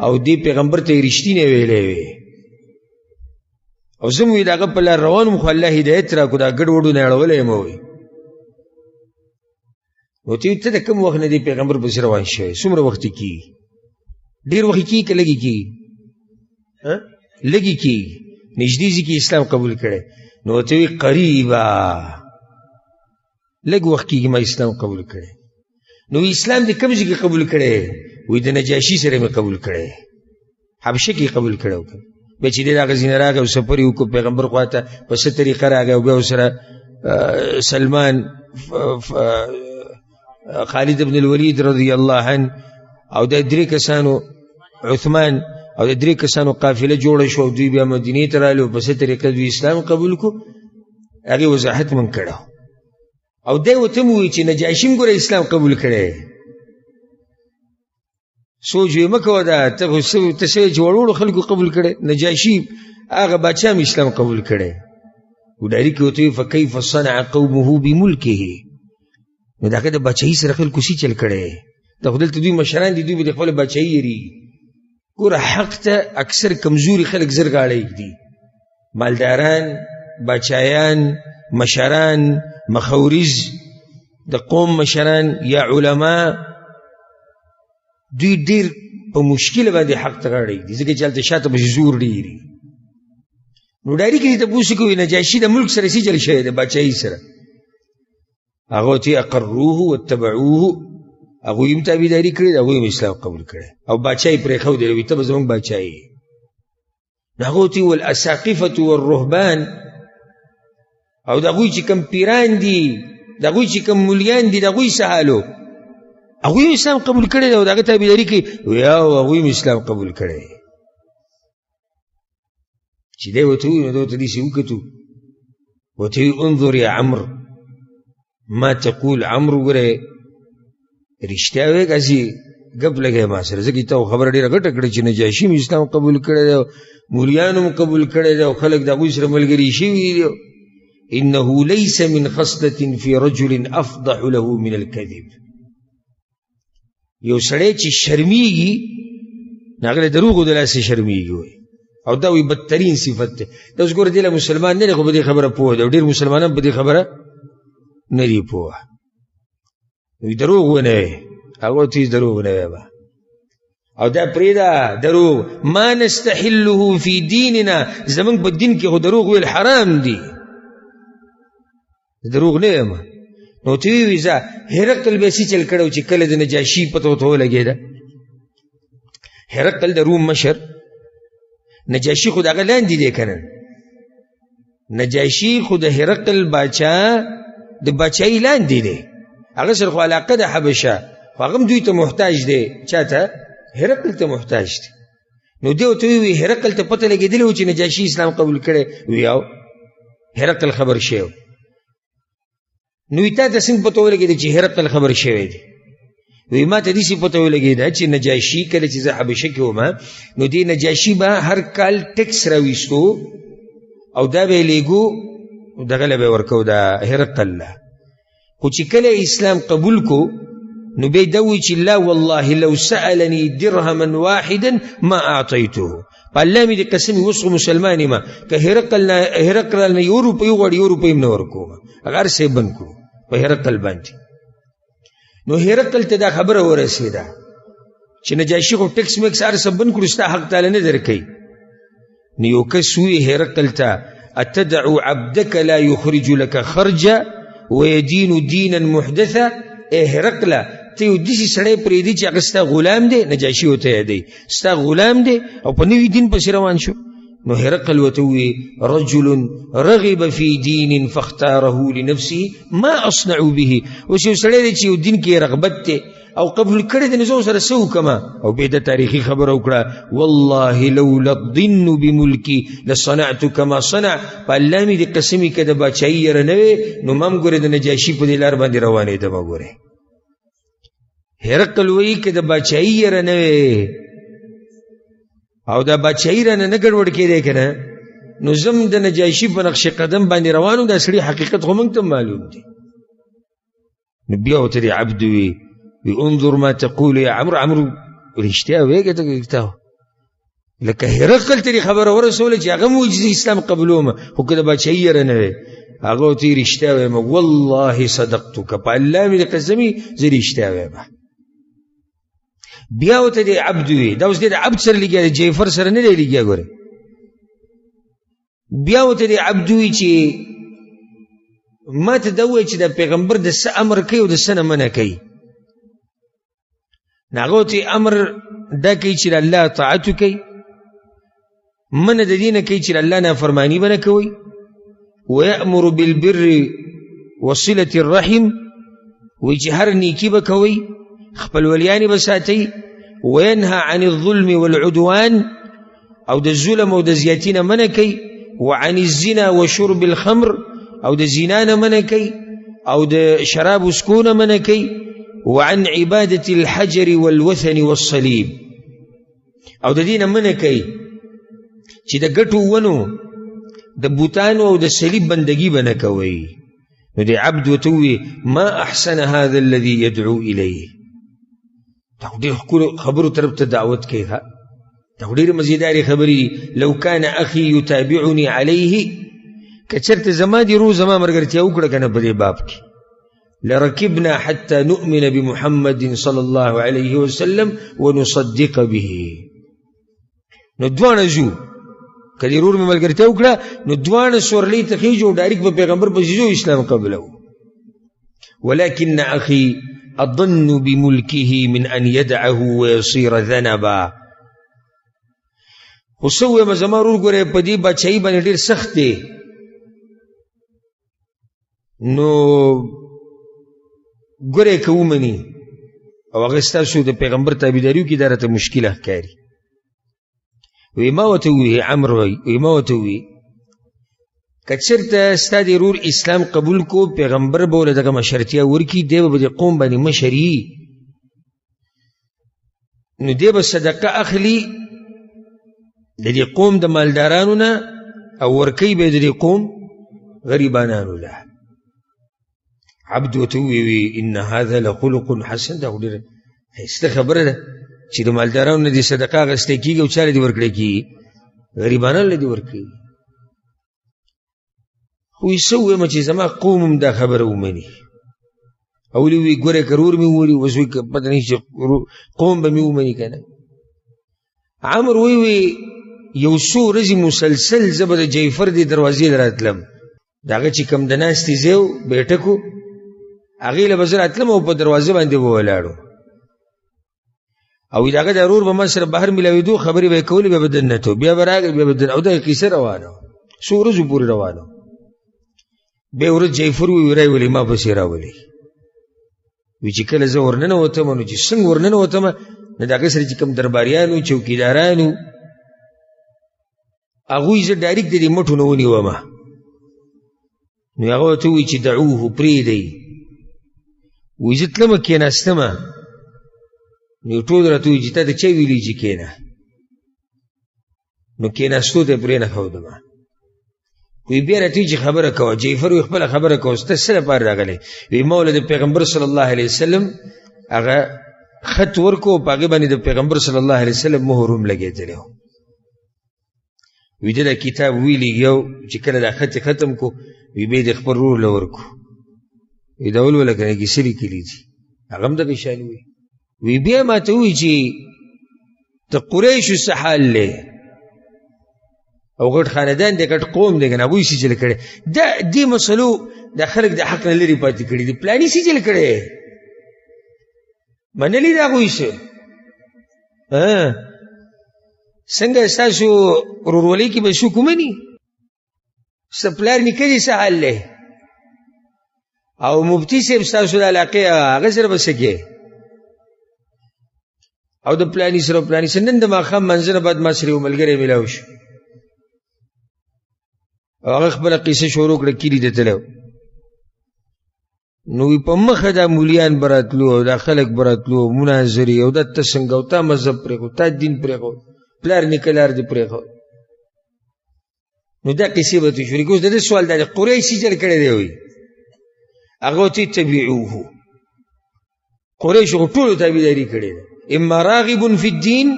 او دې پیغمبر ته یې رښتینی ویلی وی او زه مو وایي د هغه په لار روان وم خو الله هدایت راکړو دا ګډوډو نه اړولی یم وایي نو ته ته د کوم وخت نه دی پیغمبر پسې روان شوی څومره وخت کېږي ډېر وخت کېږي که لږې کېږي لږې کېږي نږدې ځي کې اسلام قبول کړی نو ورته وایي قریبا لږ وخت کېږي ما اسلام قبول کړی نو اسلام دې کوم ځای کې قبول کړی وایي د نجاشي سره مې قبول کړی حبشه کې قبول کړی و بیا چې دی د هغه ځای نه راغی او سفر یې وکړو پیغمبر خوا ته په څه طریقه راغی او بیا ورسره سلمان خالد ابن الولید رضی الله عنه او د درې کسانو عثمان او د درې کسانو قافله جوړه شو دوی بیا مدینې ته رالو په څه طریقه دوی اسلام قبول کړو هغې وضاحت من کړی او دی ورته مو وایي چې نجاشي هم ګوره اسلام قبول کړی سوچ یې مه کوه دا ته خو څه وایې چې وړوړو خلکو قبول کړی نجاشي هغه باچا هم اسلام قبول کړی و ډایرکټ ورته وایي فکیف صنع قومه بملکه نو دا که د باچایي سره خلکو څه چل کړی دا خو دلته دوی مشران دي دوی به د خپله باچایي یېرېږي ګوره حق ته اکثر کمزوري خلک زر غاړه ایږدي مالداران باچایان مشران مخورز د قوم مشران یا علما دوی ډېر په مشکل باندې حق ته غاړه ایږدي ځکه چې هلته شاته پسې زور ډېري نو ډایرکټ دې تپوس کوي نجاشي د ملک سره څه چل شوی دی باچایي سره هغه ته اقروه واتبعوه هغوی هم تابعداري کړې هغوی هم اسلام قبول کړی او باچایي پرېښودی وایي ته به زموږ باچایي نو هغه ته والاساقفة والرهبان او د هغوی چې کوم پیران دي د هغوی چې کوم مولیان دي د هغوی څه حالو هغوی هم اسلام قبول کړی دی او د هغه تابعداري کوي وایي او هغوی هم اسلام قبول کړی چې دی ورته ووایي نو ده ورته داسې وکتو ورته وایي انظر یا عمرو ما تقول عمرو ګوره رښتیا وایې که هسې ګپ لګی ما سره ځکه تا خبره ډېره ګټه کړې چې نجاشي هم اسلام قبول کړی دی مولیانو هم قبول کړی دی او خلک د هغوی سره ملګري شوي دي انه لیس من خصلة فی رجل افضح له من الکذب یو سړی چې شرمیږي هغه د دروغو د لاسه شرمیږي وایي او دا وایي بدترین صفت دی دا اوس ګوره دې له مسلمان نه دی خو په دې خبره پوه دی او ډېر مسلمانان په دې خبره نه دی پوه وی دروغ ونه هغه ته دروغ نه وایه او دا پریدا دروغ ما نستحله فی دیننا زمونږ په دین کې خو دروغ ویل حرام دي دروغ نه یم نو ته وی زه هرقل به سي چل کړو چې کله د نجاشي پته وته لګیدا هرقل د روم مشر نجاشي خو دغه لاندې دی کنه نجاشي خو د هرقل باچا د بچای لاندې دی هغه سره خو علاقه د حبشه خو هغه دوی ته محتاج دی چاته هرقل ته محتاج دی نو دیو ته وی هرقل ته پته لګیدلی و چې نجاشي اسلام قبول کړي ویاو هرقل خبر شیو نو تا ته څنګه پته ولګیږي چې هرقل خبر شوی دی وی ما ته دې پته ولګیږي چې نجاشي کله چې زه حبشه کې وم نو دی نجاشي به هر کال ټیکس راويستو او دا به لیګو دغه له ورکو دا هرقل خو چې کله اسلام قبول کو نو به دوی چې لا والله لو سألني درهما واحدا ما اعطيته الله می دې قسم وسو مسلمانې ما که هرقل نه یو روپۍ غوړ یو روپۍ نه ورکوم اگر سه بند کو په هرقل باندې نو هرقل ته دا خبره ورسېده چې نجاشي خو ټیکس میکس هر څه بند کړو ستا حق تعالی نه درکوي نو یو کس وی هرقل ته اتدعو عبدك لا يخرج لك خرجا ويدين دينا محدثا هرقل ته یو داسې سړی پرېږدي چې هغه ستا غلام دی نجاشي ورته یادوي ستا غلام دی او په نوي دین پسې روان شو نو هرقل ورته ووایي رجل رغب في دین فاختاره لنفسه ما اصنع به اوس یو سړی دی چې یو دین کې رغبت دی او قبول کړی دی نو زه ورسره څه وکړمه او بیا د تاریخي خبره وکړه والله لولا الظن بملکي لصنعت كما صنع په الله مې د قسمي که د باچایي یره نه وې نو ما هم ګورې د نجاشي په دې لار باندې روانېدمه ګورې هرقل وی که د باچایي یره نه وې او دا باچایي رانه نه ګډوډ کېدی که نه نو زم د نجاشي په نقش قدم باندې روانو دا سړي حقیقت خو موږ ته معلوم دی نو بیا ورته د عبد وی انظر ما تقول یا عمرو رښتیا ویږه ته لکه هرقل ته خبره ورسوله چې هغه مو اسلام قبولوم خو که د باچایي یره نه وې هغه ورته رښتیا وایم والله صدقتک په الله مې د قسمي زه رښتیا وایم بیا ورته د عبد وی دا اوس د عبد سره لګیا د جعفر سره نه دی لګیا ګوره بیا ورته د عبد وی چې ما ته دا ووایه چې د پیغمبر د څه امر کوي او د څه نه منع کوي نو هغه ورته امر دا کوي چې د الله طاعت وکوي منع د دې نه کوي چې د الله نافرماني به نه کوئ ویأمر بالبر وصلة الرحم وی چې هر نیکي به کوئ خپلولیانې به ساتئ وینهى عن الظلم والعدوان او د ظلم او د زیاتي نه منع کوي وعن الزنا وشرب الخمر او د زنا نه منع کوي او د شراب وسکو نه منع کوي وعن عبادة الحجر والوثن والصليب او د دې نه منع کوي چې د ګټو ونو د بوتانو او د صلیب بندگی به نه کوئ نو د عبد ورته ووایي ما احسن هذا الذي يدعو الیه دا ډېر ښکلو خبرو طرف ته دعوت کوي دا ډېرې مزیدارې خبرې دي لو كان اخي يتابعني عليه که چېرته زما دې رو زما ملګرتیا وکړه که نه په دې باب کې لركبنا حتى نؤمن بمحمد صلى الله عليه وسلم ونصدق به نو دواړه ځو که دې رور مې ملګرتیا وکړه نو دواړه سورلۍ ته خېږو ډایرکټ به پیغمبر پسې ځو اسلام قبلو ولكن اخي اظن بملكه من ان يدعه ويصير ذنبا خو څه ووایم زما رور ګورې په دې باچایي باندې ډېر سخت دی نو ګورې که ومني او هغه ستاسو د پیغمبر تابعداري وکړي دا راته مشکله ښکاري وی ما ورته ووایي عمرو وی ما ورته ووایي که چېرته ستا د ورور اسلام قبول کو پیغمبر به ورله دغه مشرتیا ورکړي دی به د قوم باندې مشر یي نو دی به صدقه اخلي د دې قوم د مالدارانو نه او ورکوي به د دې قوم غریبانانو له عبد ورته ووایي ان هذا لخلق حسن دا خو ډېره ښایسته خبره ده چې د مالدارانو نه دې صدقه اخیستی کېږي او چا له دې ورکړی کېږي غریبانانو له دې ورکوي خو یې څه ووایم چې زما قوم هم دا خبره ومني اولی وی ګوره کرور مې وولي اوس وی پته نه چې قوم به مې ومني که نه. عمرو وی یو څو ورځې مسلسل زه به د جعفر دې دروازې ته راتلم، د هغه چې کوم د ناستې ځای و بیټک و هغې له به زه راتلم او په دروازه باندې به ولاړو او د هغه د ورور به ما سره بهر میلاوېدو خبرې به یې کولې بیا به دننه بیا به راغی بیا به دننه او دغه کیسه روانه وه څو ورځو پورې روانه. بیا ورځ جعفر وی راولي ما پسې راولي وی چې کله زه ورننوتم نو چې څنګه ورننوتم نو د هغه سره چې کوم درباریان وو چوکیداران وو هغوی زه ډایرکټ د دې مټو نه ونیوم نو هغه ورته ووایي چې دعوه پرېږدئ وایي زه تلمه کېناستمه نو یو ټول راته وایي چې تا ته چا ویلي چې کېنه نو کېناستو ته یې پرېنښودمه وی بیا راته چې خبره کوه جعفر وی خپله خبره کوه ستا څه لپاره راغلی وی ما له د پیغمبر صلی الله علیه وسلم هغه خط ورکو په هغې باندې د پیغمبر صلی الله علیه وسلم مهر هم لګېدلی و وی ده دا کتاب ویلیږو چې کله دا خط ختم کو وی بیا د خپل رور له ورکو وی دا ولوله که نه کیسې لیکلي دي هغه هم دغې شان وی بیا ما ته ووایي چې د قریشو څه حال دی او غټ خاندان دی غټ قوم دی که نه هغوی سجل کړی دا دې مسلو دا خلک د حق نه لرې پاتې کړي دي پلاني سجل کړی منلي د هغوی څه څنګه ستاسو ورورولۍ کې به څوک ومني ستا پلار نیکه دې څه حال دی او مفتي صاحب ستاسو د علاقې هغه سره به څه کې او د پلاني سره پلاني سره نن د ماښام منځه نه بعد ما سره یو ملګری میلاو شو او هغه خپله قیسه شروع کړه کلي ته تللی نو وی په مخه دا مولیان به راتلو او دا خلک به راتلو مناظرې او دا ته څنګه او تا مذهب پرېښود تا دین پرېښود پلار نیکه لار دې پرېښود نو دا قیسې به ته شروع کړي اوس د دې سوال دا دی قریش سجل کړی دی وایي هغه ورته اتبعوه قریشو خو ټولو تابعداري کړې ده اما راغب فی الدین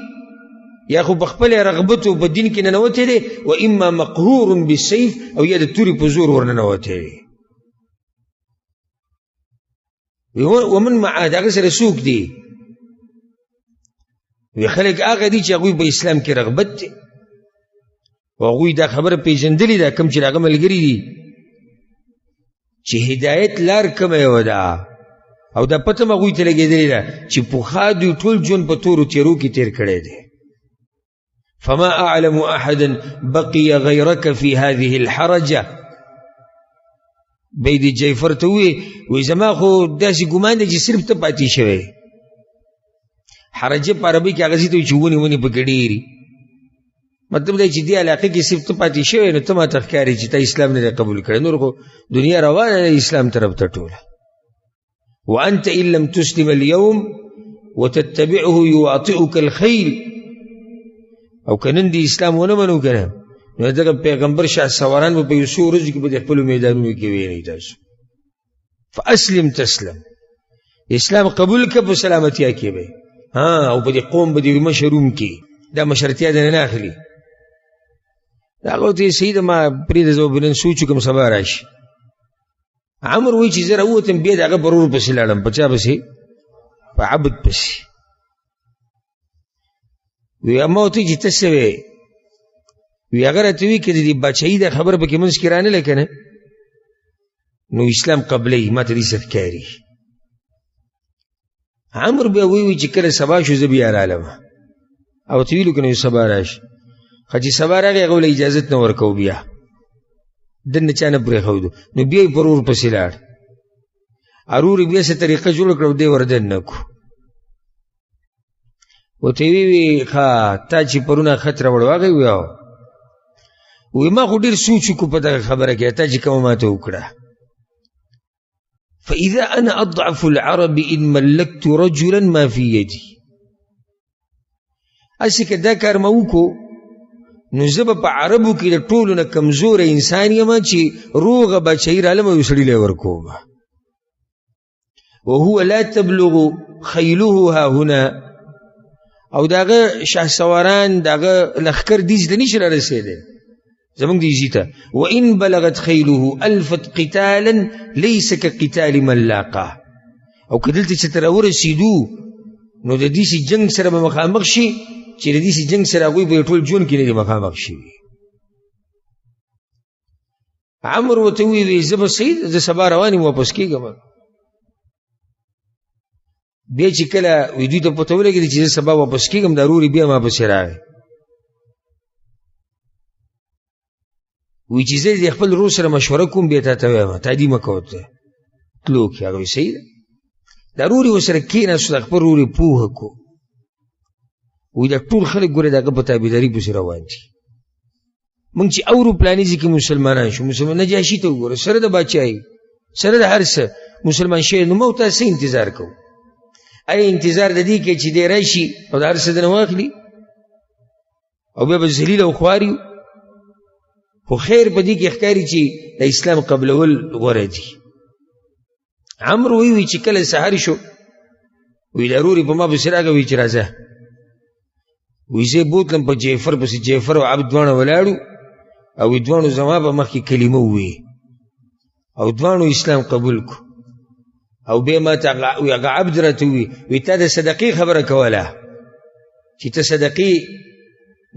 یا خو په خپل رغبت په دین کې ننوتی دی و اما مقهور بالسیف او یا د تورې په زور ورننوتی دی ومن معه د هغه سره څوک دی وی خلک هغه دي چې هغوی په اسلام کې رغبت دی او هغوی دا خبره پېژندلې ده کوم چې د هغه ملګري دي چې هدایت لار کومه یوه ده او دا پته م هغوی ته لګېدلې ده چې پخوا دوی ټول ژوند په تورو تیرو کې تیر کړی دی فما اعلم احدا بقي غيرك في هذه الحرجه بيد جعفر ته وی زما خو داسې ګمان دی چې صرف ته پاتې شوی حرجه په عربي کې هغه ځای ته وایي چې ونې پکې ډېري مطلب دی چې دې علاقې کې صرف ته پاتې شوی نو ته ماته ښکاري چې ته اسلام نه دی قبول کړی نور خو دنیا روانه ده اسلام طرف ته ټوله وانت ان لم تسلم اليوم وتتبعه يواطئك الخيل او کنن دی اسلام ونه منو کنه نو دغه پیغمبر شاه سواران په یو څو ورځو کې په خپل میدانونو کې ویني تاسو فاسلم تسلم اسلام قبول ک په سلامتیا کې به او په دې قوم به دې مشروم کې دا مشرتیا نه اخلي دا غوته سید ما پرې د زوبلن سوچ کوم سبا راشي عمرو وی چې زره وتم بیا دغه برور پسې لاړم په چا پسې په عبد پسې وی اما ته چې ته څه وی وی هغه راته وی که د دې بچایي دا خبره پکې منځ کې رانه که نه نو اسلام قبلی ما ته دې څه ښکاري عمرو بیا وی چې کله سبا شو زه بیا رالم او ته ویلو که نه سبا راشي خو چې سبا راغی هغه له اجازت نه ورکوو بیا دنه چا نه پرېښودو نو بیا یې پر ور پسې لاړ ارور یې بیا څه طریقه جوړه کړه او دی وردننه کړو ورته وی ښه تا چې پرونه خط راوړ هغه وی ما خو ډېر سوچ وکړو په دغه خبره کې تا چې کومه ماته وکړه فاذا انا اضعف العرب ان ملكت رجلا ما في يدي هسې که دا کار ما وکړو نو زه به په عربو کې د ټولو نه کمزوره انسان یم چې روغه بچایي رالم او یو سړي لی ورکوم وهو لا تبلغ خیله ها هنا او داغه شهسواران داغه لخکر دیز ته نشي رارسېدی زمونږ دیزي ته وان بلغت خیله الفت قتالا لیس کقتال من لاقاه او که دلته چې ته راورسېدو نو د دې سي جنګ سره به مخامخ شي چې د دې سي جنګ سره هغوی به یې ټول ژوند کې نه دي مخامخ شوي. عمر ورته وویل زه به سید زه سبا روان یم واپس کېږم. بیا چې کله دوی ته پته ولګېده چې زه سبا واپس کېږم دا رور یې بیا ما پسې راغی وایي چې زه د خپل رور سره مشوره کوم بیا تا ته وایم تا دې مه کوه ته تلو کې. هغه وایي صحیح ده. دا رور یې ورسره کېناستو د خپل رور یې پوهه کو وایي دا ټول خلک ګوره د هغه په تابعداري پسې روان دي. موږ چې اورو پلاني ځای کې مسلمانان شو مسلمان نجاشي ته وګوره سره د باچایي سره د هر څه مسلمان شوی نو موږ تاسې انتظار کوو. آیا انتظار د دې کې چې دی راشي او د هر څه دنه واخلي او بیا به ذلیل او خوار یو؟ خو خیر په دې کې ښکاري چې د اسلام قبلول غوره دي. عمرو وایي چې کله سهار شو وایي دا رور یې په ما پسې راغی وایي چې راځه وایي زه بوتلم په جعفر پسې جعفر او عبد دواړه ولاړو او دواړو زما په مخ کې کلمه وویې او دواړو اسلام قبول کو او بیا ما ته هغه عبد راته وویي تا د صدقې خبره کوله چې ته صدقې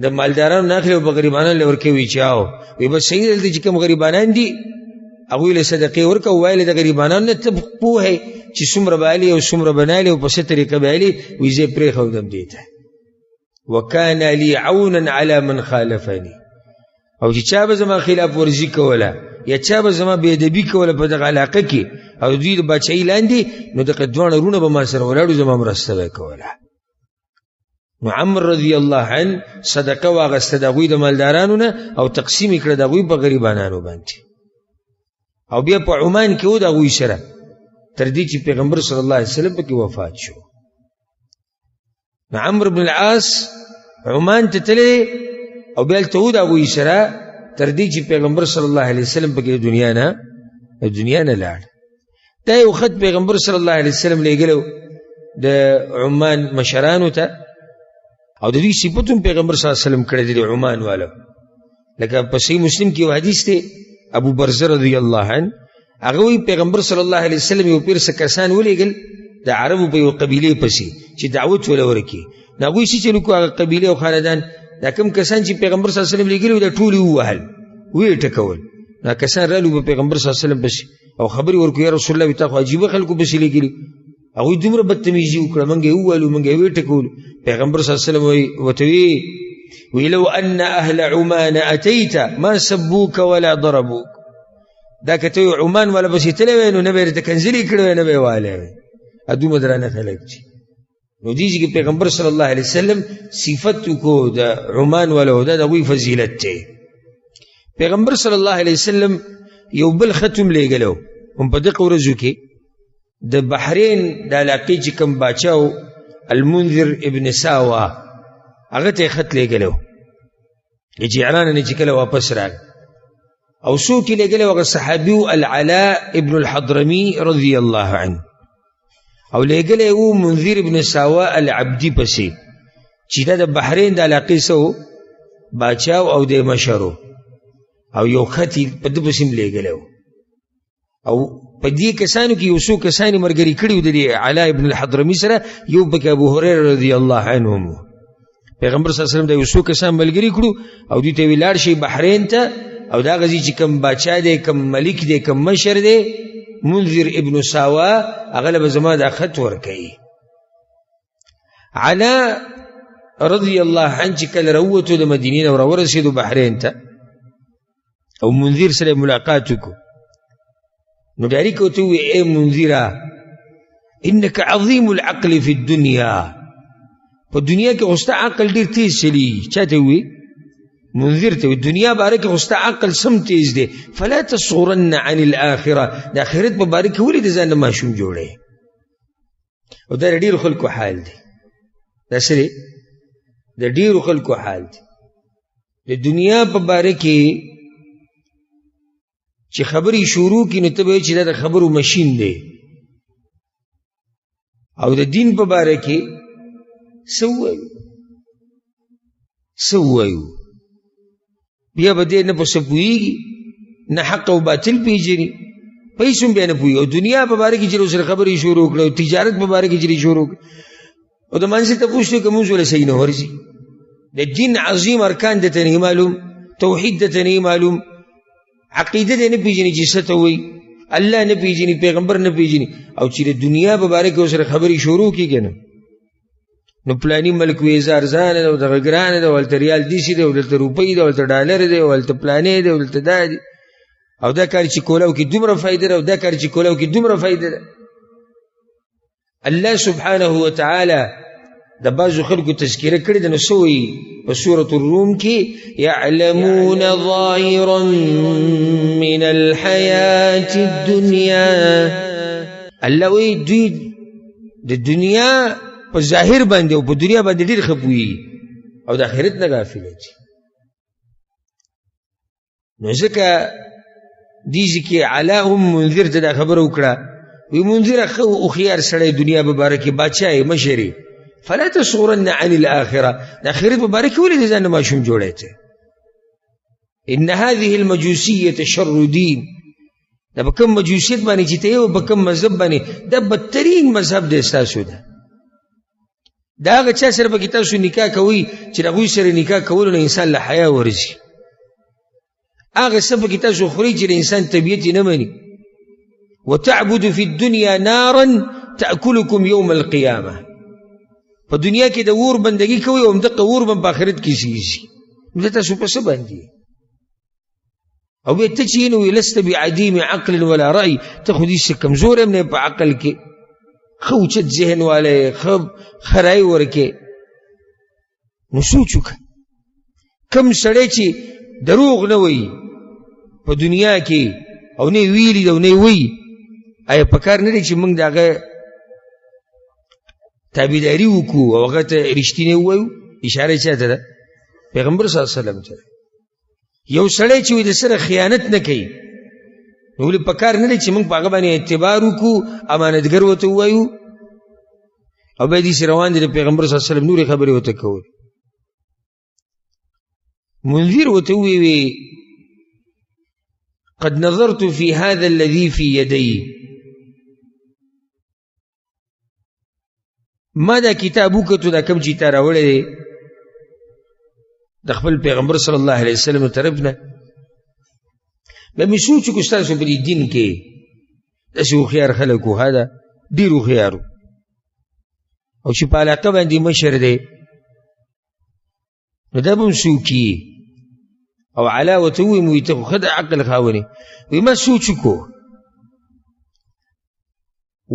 د مالدارانو نه اخلي او په غریبانانو له ورکوي وایي چې او وایي بس صحیح دلته چې کوم غریبانان دي هغوی له صدقې ورکه ووایله د غریبانانو نه ته پوهې چې څومره به علي او څومره به نالي او په څه طریقه به علي وایي زه یې پرېښودم دې ته وکان لي عونا على من خالفني او چې چا به زما خلاف ورزي کوله یا چا به زما بېادبي کوله په دغه علاقه کې او دوی د باچایي لاندې نو دغه دواړه وروڼه به ما سره ولاړو زما مرسته به یې کوله. نو عمر رضی الله عنه صدقه واغسته د هغوی د مالدارانو نه او تقسیم یې کړه د هغوی په غریبانانو باندې او بیا په عمان کې و د هغوی سره تر دې چې پیغمبر صلی الله علیه وسلم پکې وفات شو. نو عمرو بن العاص عمان ته تللی او بیا هلته و د هغوی سره تر دې چې پیغمبر صلی الله علیه وسلم پکې د دنیا نه لاړ. دا یو خط پیغمبر صلی الله علیه وسلم لېږلی د عمان مشرانو ته او د دوی صفت هم پیغمبر صلی الله علیه وسلم کړی دی د عمان والو. لکه په صحیح مسلم کې یو حدیث دی ابو برزه رضی الله عنه هغه وایي پیغمبر صلی الله علیه وسلم یو پیر څه کسان ولېږل د عربو په یو قبیلې پسې چې دعوت وله ورکړي. نو هغوی څه چلو کړو هغه قبیلې او خاندان دا کوم کسان چې پیغمبر صلی الله علیه وسلم لېږلي وو دا ټول یې ووهل ویې ټکول. دا کسان رالو په پیغمبر صلی الله علیه وسلم پسې او خبرې ورکړو یا رسول الله تا خو عجیبه خلکو پسې لېږلي هغوی دومره بدتمیزي وکړه موږ یې ووهلو موږ یې ویې ټکولو. پیغمبر صلی الله علیه وسلم ورته وی لو ان اهل عمان اتیت ما سبوک ولا ضربوک دا که ته عمان والا پسې تللی وی نو نه به یې درته کنځلې کړی وی نه به یې وهلی وی دومره درانه خلک چې نو دې چې پیغمبر صلی الله علیه وسلم صفت کو د عمان والا دا د هغوی فضیلت دی. پیغمبر صلی الله علیه وسلم یو بل خط هم لېږلی هم په دغه ورځو کې د بحرین د علاقې چې کوم باچا و المنذر ابن ساوا هغه ته یې خط لېږلی و جعرانه نه چې کله واپس راغی او څوک یې لېږلی و هغه صحابي و العلاء ابن الحضرمي رضی الله عنه او لېږلی و منذر ابن ساوا العبدي پسې چې دا د بحرین د علاقې څه باچا او د مشر او یو خط یې په ده پسې هم لېږلی و او په دې کسانو کې یو څو کسان یې ملګري کړي و د دې علاء ابن الحضرمي سره یو پکې ابو هریره رضی الله عنه پیغمبر صلی الله علیه وسلم د یو څو کسان ملګري کړو او دوی ته یې ولاړ شي بحرین ته او دا غزي چې کوم باچا دی کوم ملک دی کوم مشر دی منذر ابن ساوا هغه له به زما دا خط ورکوي. علاء رضی الله عنه چې کله راووتو د مدینې نه راورسېدو بحرین ته او منذر سره ملاقات وکړو نو ډایرکټ ورته ووایي ای منذره انک عظیم العقل فی الدنیا په دنیا کې خو ستا عقل ډېر تیز چلیږي. چا ته ووایي؟ منذر ته وایي دنیا باره کې خو ستا عقل سم تیز دی فلا تصغرن عن الاخره د آخرت په باره کې ولې د ځان نه ماشوم جوړوې او دا د ډېرو خلکو حال دی. دا څه دی؟ د ډېرو خلکو حال دی. د دنیا په باره کې چې خبرې شروع کړي نو ته به چې دا د خبرو مشین دی او د دین په باره کې څه ووایو بیا به دې نه په څه پوهېږي نه حق او باطل پېژني پیسې بیا نه پوهېږي او دنیا په باره کې چې ورسره خبرې شروع کړه او تجارت په باره کې چې شروع کړه او د منځ ته پوښتنه که مونځ ولې صحیح نه ورځي د دین عظیم ارکان دته نه معلوم توحید دته نه معلوم عقیده دې نه پېژني چې څه ته وایي الله نه پېژني پیغمبر نه پېژني او چې د دنیا په باره کې ورسره خبرې شروع کړي که نه نو پلاني ملک ویزه ارزانه ده او دغه ګرانه ده او هلته ریال دیسي دی او دلته روپۍ ده او هلته ډالر دی او هلته پلانې دی او دلته دا دی او دا کار چې کولاو کې دومره فایده ده او دا کار چې کولاو کې دومره فایده ده الله سبحانه وتعالی د بعضو خلکو تذکره کړې ده نو څه وایي په سورة الروم کې یعلمون ظاهرا من الحیاة الدنیا الله وایي دوی د دنیا په ظاهر باندې او په دنیا باندې ډېر ښه پوهېږي او د آخرت نه غافله دي نو ځکه دیږي کې علا هم منذر ته دا خبره وکړه وی منذره ښه هوښیار سړی دنیا په باره کې بادشاه یې مشر یې فلا تصغرن عن الآخرة د آخرت په باره کې ولې د ځان نه ماشوم جوړی ته ان هذه المجوسیة شر دین دا په کوم مجوسیت باندې چې ته یې په کوم مذهب باندې دا بدترین مذهب دی ستاسو ده دا هغه چا سره پکې تاسو نکاح کوئ چې د هغوی سره نکاح کولو نه انسان له حیا ورځي هغه څه پکې تاسو خورئ چې د انسان طبیعت یې نه مني وتعبد فی الدنیا نارا تأکلکم یوم القیامه په دنیا کې د اور بندګي کوئ او همدغه اور به په آخرت کې سیږي نو تاسو په څه باندې او بیا ته چې نو لست بعدیم عقل ولا رأی ته خو دې کمزور هم نه په عقل کې ښه اوچت ذهن والی ښه رای ورکې نو سوچ وکړه کوم سړی چې دروغ نه وایي په دنیا کې او نه ویلي ده او نه وایي آیا پکار نه دی چې موږ د هغه تابعداري وکړو او هغه ته رښتینې ووایو اشاره چاته ده پیغمبر صلی الله علیه وسلم ته یو سړی چې وي د سره خیانت نه کوي نو ولې پکار نه دی چې موږ په هغه باندې اعتبار وکړو امانتګر ورته ووایو او بیا داسې روان دي د پیغمبر صلی الله علیه وسلم نورې خبرې ورته کول منذر ورته ووایي قد نظرت في هذا الذي في يدي ما دا کتاب وکتو دا کم چې تا راوړی دی د خپل پیغمبر صلی الله علیه وسلم طرف نه بیا مې سوچ وکړو ستاسو په دې دین کې داسې هوښیار خلک وو دا ډېر هوښیار وو او چې په علاقه باندې مشر دی نو دا به هم څوک او علا ورته ووایي مې ته خو ښه د عقل خاونې وایي ما سوچ وکړو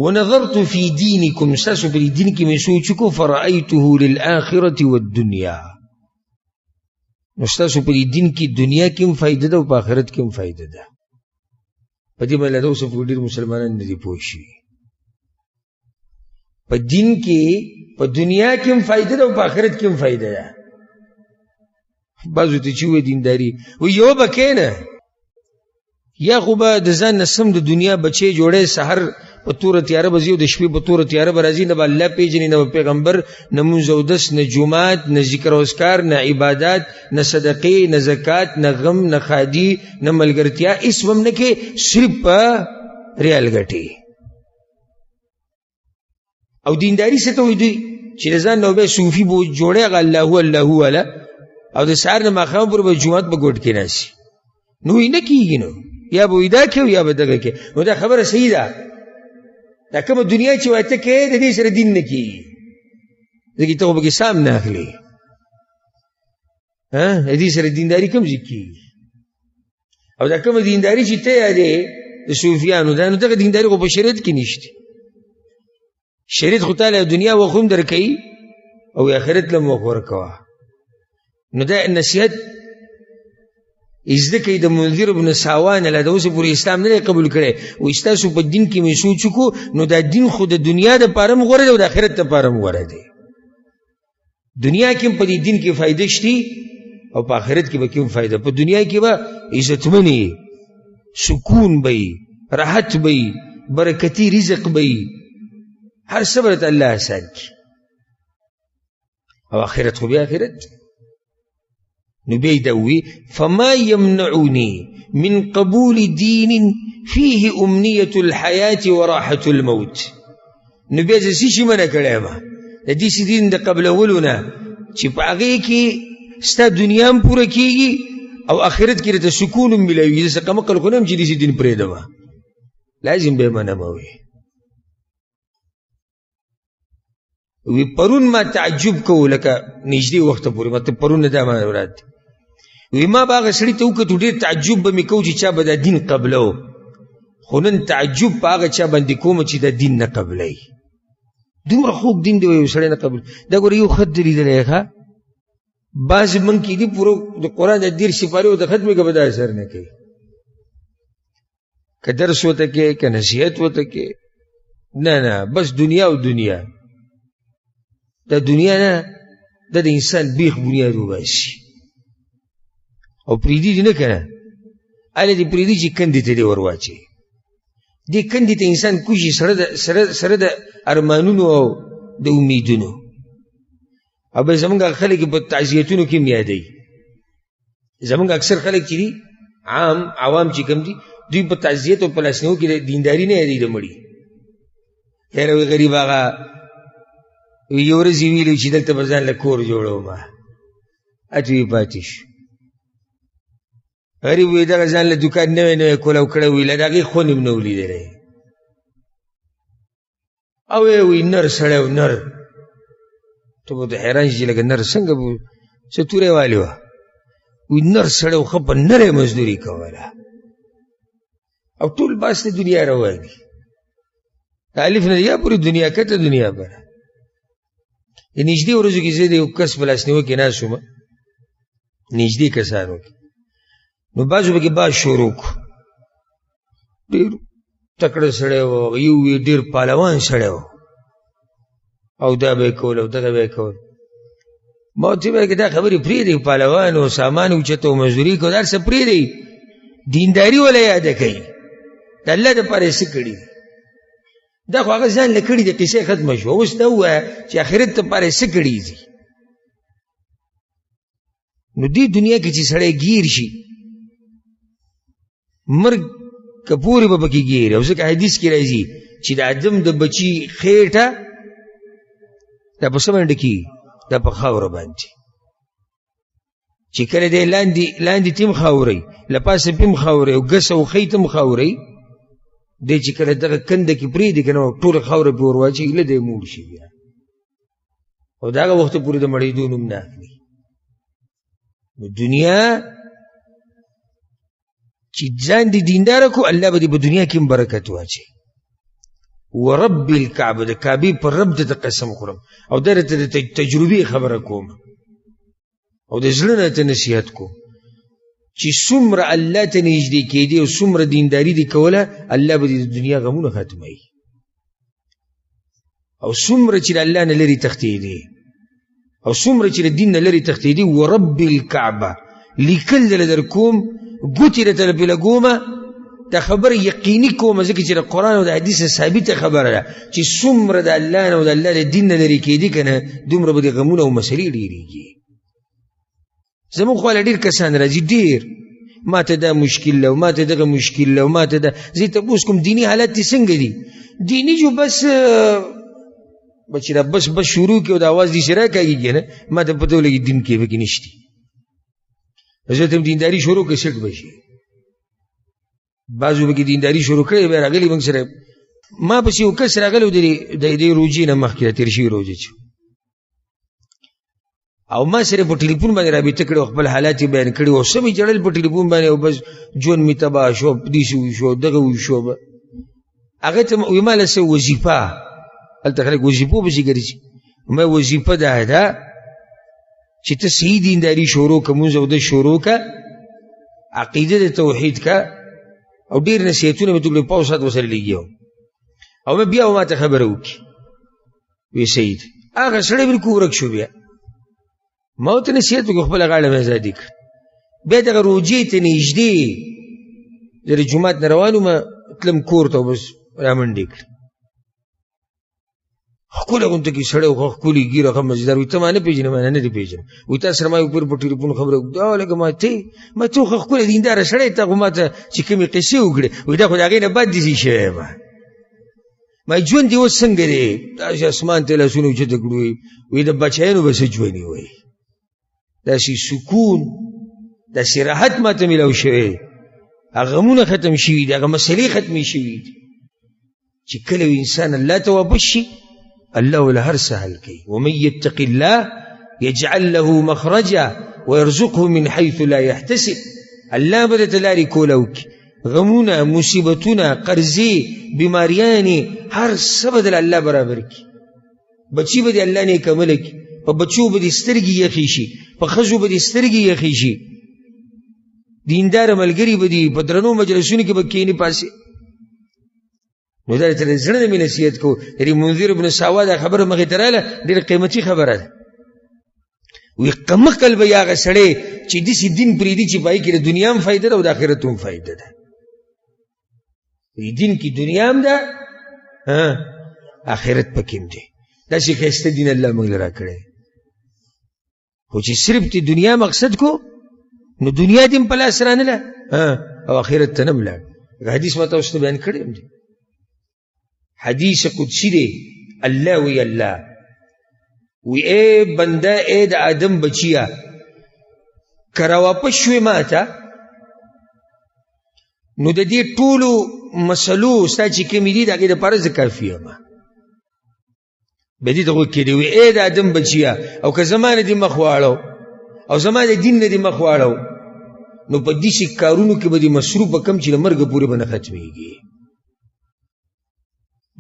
ونظرت في دينكم ستاسو په دې دین کې مې سوچ وکړو فرأیته للآخرة والدنیا نو ستاسو په دې دین کې دنیا کې هم فایده ده او په آخرت کې هم فایده ده په دې باندې اوس په ډېر مسلمانان نه دي پوه شوي په دین کې په دنیا کې هم فایده ده او په آخرت کې هم فایده ده بعضو ته چې وایي دینداري وایي یوه به کښېنه یا خو به د ځان نه سم د دنیا بچی جوړی سحر په توره تیاره به ځي او د شپې په توره تیاره به راځي نه به الله پېژني نه به پیغمبر نه مونځ او دس نه جومات نه ذکر او اذکار نه عبادات نه صدقې نه زکات نه غم نه خادي نه ملګرتیا هېڅ به هم نه کې صرف په ریال ګټي او دینداري څه ته وایي دوی چې د ځان نه به صوفي به جوړی هغه اللهو اللهو والا او د سهار نه ماښام پورې به جومات په ګوټ کې ناستي نو یې نه کېږي نو یا به دا کوي یا به دغه کوي نو دا خبره صحیح ده دا کومه دنیا چې وایي ته کوې د دې سره دین نه کېږي ځکه ته خو پکې سام نه اخلي د دې سره دینداري کوم ځای کېږي او دا کومه دینداري چې ته یادې د صوفیانو دا نو دغه دینداري خو په شریعت کې نشته شریعت خو تعالی دنیا وخت هم درکوي او آخرت له هم وخت ورکوه نو دا نصیحت زده کوي د منذر بن ساوان له د اوسه پورې اسلام نه قبول کړی او ستاسو په دین کې مې سوچ وکړو نو دا دین خو د دنیا دپاره هم غوره دی او د آخرت دپاره هم غوره دی دنیا کې هم په دې دین کې فایده شته او په آخرت کې به کوم فایده په دنیا کې به عزتمنې سکون به راحت به برکتی رزق به هر څه به الله آسان کړي او آخرت خو بیا آخرت نو بیا یې دا ووایي فما یمنعنی من قبول دين فيه أمنية الحياة وراحة الموت. نو بیا زه څه شي منع کړی یم د دې دین د قبلولو نه چې په هغې کې ستا دنیا هم پوره کېږي او آخرت کې راته سکون هم میلاوي. زه څه کمقل خو نه یم چې داسې دین پرېږدمه، لازم به یې منمه. وی پرون ما تعجب کوو لکه نږدې وخته پورې مطلب پرون نه دا ما مراد دی. وی ما به هغه سړي ته وکتو ډېر تعجب به مې کوو چې چا به دا دین قبلو، خو نن تعجب په هغه چا باندې کوم چې دا دین نه قبلوي. دومره خوږ دین دی یو سړی نه قبل. دا ګوره یو خط دی لیدلی ښه بعضې منځ کې دي پوره د قرآن د 10 سپارې او د ختمې که به دا اثر نه کوي، که درس ورته کې که نصیحت ورته کې، نه نه بس دنیا او دنیا. دا دنیا نه دا د انسان بیخ بنیاد وباسي او پرېږدي دي نه که نه هله دې پرېږدي چې کندې ته دې ور واچوي. دې کندې ته انسان کوشي سره د ارمانونو او د امیدونو. او به زمونږ خلک په تعزیتونو کې هم یادوي. زمونږ اکثر خلک چې دي عوام چې کوم دي دوی په تعزیت او په لاسنیو کې د دینداري نه یادوي د مړي. یاره وی غریب هغه یو ورځ یې ویلي چې دلته به ځان له کور جوړومه اچوي پاتې شو. غریب وی دغه ځان له دوکان نوی نوی کولو کړی وی له د هغې خون هم نه و لیدلی. او وی نر سړی و نر، ته به ته حیران شي چې لکه نر څنګه به څه تورې والې وه. وی نر سړی و ښه په نره مزدوري کوله او ټول باس د دنیا روان دي. د الف نه یا پورې دنیا کته دنیا بره. د نږدې ورځو کې زه د یو کس په لاسنیوه کې ناست وم، نږدې کسانو کې، نو بعضو پکې باز شروع کړو. ډېر تکړه سړی و، یو ډېر پهلوان سړی و او دا به یې کول او دغه به یې کول. ما ورته وویل که دا خبرې پرېږدئ، پهلوان و سامان اوچته و مزدوري کو دا هر څه پرېږدئ، دینداري وله یاده کوي، د الله دپاره یې څه کړي دي. دا خو هغه ځان له کړي دي، قصه ختمه شوه. اوس دا ووایه چې آخرت دپاره یې څه کړي دي. نو دې دنیا کې چې سړی ګیر شي مرګ که پورې به پکې ګیري. او ځکه حدیث کې راځي چې د آدم د بچي خېټه دا په څه باندې کېږي؟ دا په خاوره باندې چې کله دی لاندې تیم خاورئ، له پاسه پیم خاورئ او ګس او خۍ ته هم خاورئ. دی چې کله دغه کنده کې پرېږدي که نه ټوله خاوره پرې ور واچوي له دی موړ شي بیا او د هغه وخته پورې د مړېدو نوم نه اخلي. نو دنیا چې ځان دې دینداره کو الله به دې په دنیا کې هم برکت واچوي. ورب الکعبه، د کعبې پر رب ته قسم خورم او درته د تجربې خبره کوم او د زړه نه ته نصیحت کوم چې څومره الله ته نږدې کېدې او څومره دینداري دې کوله الله به دې د دنیا غمونه ختموي. او څومره چې د الله نه لرې تښتېدې او څومره چې د دین نه لرې تښتېدې ورب الکعبه لیکل دله در کوم ګوتې درته پرې لګومه دا خبره یقیني کومه ځکه چې د قرآن او د حدیث ثابته خبره ده چې څومره د الله نه او د الله د دین نه لرې کېدې که نه دومره به د غمونه او مسلې ډېرېږي. زمونږ خواله ډېر کسان راځي ډېر ما ته دا مشکل ده او ما ته دغه مشکل ده او ما ته دا زه یې تپوس کوم دیني حالت دې څنګه دي؟ دیني جو بس چې دا بس شروع کړي او د اواز دې سره کېږي نه ما ته پته ولګي دین کې پکې نشته. زه ته دینداري شروع کړې سټ به شي. بعضو پکې دینداري شروع کړې بیا راغلي موږ سره ما پسې یو کس راغلی و د دې روجې نه مخکې را تېر شوي روجې چې او ما سره په ټلیفون باندې رابطه کړې او خپل حالات یې بیان کړي او څه مې جړل په ټلیفون باندې او بس ژوند مې تباه شو داسې وشو دغه وشو هغه ته ویې ما له څه وظیفه هلته خلک وظیفو پسې ګرځي ما وظیفه دا ده چې ته صحیح دینداري شروع که مونځ او ده شروع که عقیده د توحید که او ډېر نصیحتونه مې ته پاو ساعت ورسره لګي او مې بیا ما ته خبره وکړي وی سید هغه سړی بلکل ورک شو بیا ما ورته نصیحت وکړو خپله غاړه مې ازادي کړه بیا دغه روجې ته نږدې د جومات نه روان وم تلم کور ته بس رامنډې کړې ښکلی غونته کې سړی و ښکلي ګیره ښه مزیدار وي ته ما نه پېژنې ما نه دې پېژنم وایي تا سره ما یو پیر په ټلیفون خبره وکړه لکه ما ته خو ښکلی دینداره سړی ته خو ما ته چې کومې قصې وکړې وایي دا خو د هغې نه بد داسې شوی یم ما ژوند دې اوس څنګه دی داسې اسمان ته لاسونه اوچته کړو وایي د بچیانو به څه ژوند وي وایي داسې سکون داسې راحت ما ته میلاو شوی هغه غمونه ختم شوي دي هغه مسلې ختمې شوي دي چې کله انسان الله ته واپس شي الله ولا هر سهل کوي ومن يتق الله يجعل له مخرجا ويرزقه من حيث لا يحتسب الله به درته لارې کوله وکړي غمونه مصیبتونه قرضې بیماریانې هر څه به در الله برابر کړي بچي به دې الله نیکمله کړي په بچو به دې سترګې یخې شي په ښځو به دې سترګې یخې شي دینداره ملګري به دې په درنو مجلسونو کې به کښېني پاسې نو دا ته زړه نه مې نصیحت کو یعنې منذر ابن ساوا دا خبره مخې ته راغله ډېره قیمتي خبره ده وی کمقل به هغه سړی چې داسې دین پرېږدي چې په هغې کې د دنیا هم فایده ده او د آخرت هم فایده ده دین کې دنیا هم ده آخرت پکې هم دی داسې ښایسته دین الله موږ له راکړی خو چې صرف د دنیا مقصد کو نو دنیا دې هم په لاس رانله او آخرت ته نه هم لاړ حدیث ما تاسو ته بیان کړی هم دی حدیث قدسی دی اللہ وی اللہ وی اے بندہ اے دا آدم بچیا کرا واپس شوی ماتا نو دا دی طولو مسلو ستا چی کمی دی دا اگه دا پارز کافی اما بدی دا خود که دی وی اے دا آدم بچیا او که زمان دی مخوارو او زمان دین دی مخوارو نو پا دیسی کارونو که با دی مصروف کم چی مرگ پوری با نختمی گی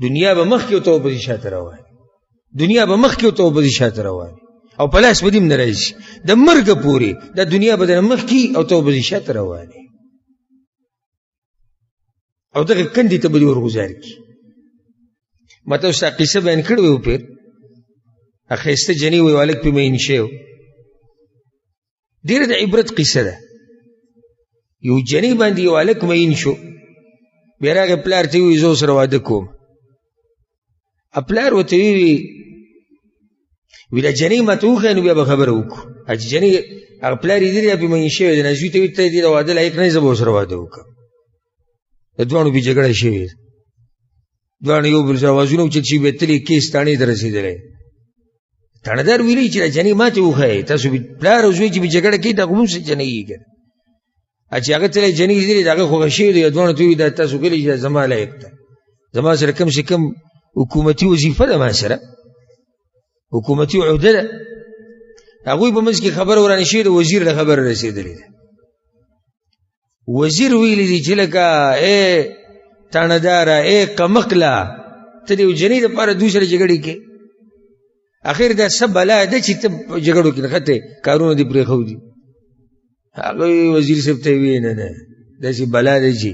دنیا به مخ کې او ته په شاته رواني دنیا به مخ کې او ته په شاته رواني او په لاس بدیم نه راځي د مرګ پوري د دنیا به د مخ کې او ته په شاته رواني او دغه کندې ته به ورغزار کی ماته اوس قصه بیان کړو یو پیر اخیسته جنی وی والک په مین شیو ډیره د عبرت قصه ده یو جنی باندې والک مین شو بیرغه پلار ته وی زو سره واده کوم اپلار وته وی دا جنی ما ته وخه نو بیا به خبره وکړو چې جنی هغه پلار یې دی په مین شوی د نزوی ته دی د واده لایق نه زبو سره واده وکړو د دوانو به جګړه شوی دوانو یو بل سره وازونه چې به تلې کیس تانی در رسیدلې تاندار ویلی چې جنی ما ته وخه تاسو به پلار او زوی چې به جګړه کوي دا کوم څه جنی یې چې هغه تلې جنی دی دغه خو شوی دی دوانو ته دا تاسو ګلی چې زما لایق ده زما سره کم شي کم حکومتي وظیفه ده ما سره حکومتي عهده ده هغوی په منځ کې خبر ورانه شوې د وزیر له خبره رسېدلې ده وزیر ویلی دی چې لکه ای تانداره ای کمقله ته د یو جنۍ دپاره دوی سره جګړې کې اخر دا څه بلا ده چې ته په جګړو کې نښتې کارونه دې پرېښودي هغوی وزیر صاحب ته ویې نه نه داسې بلا ده چې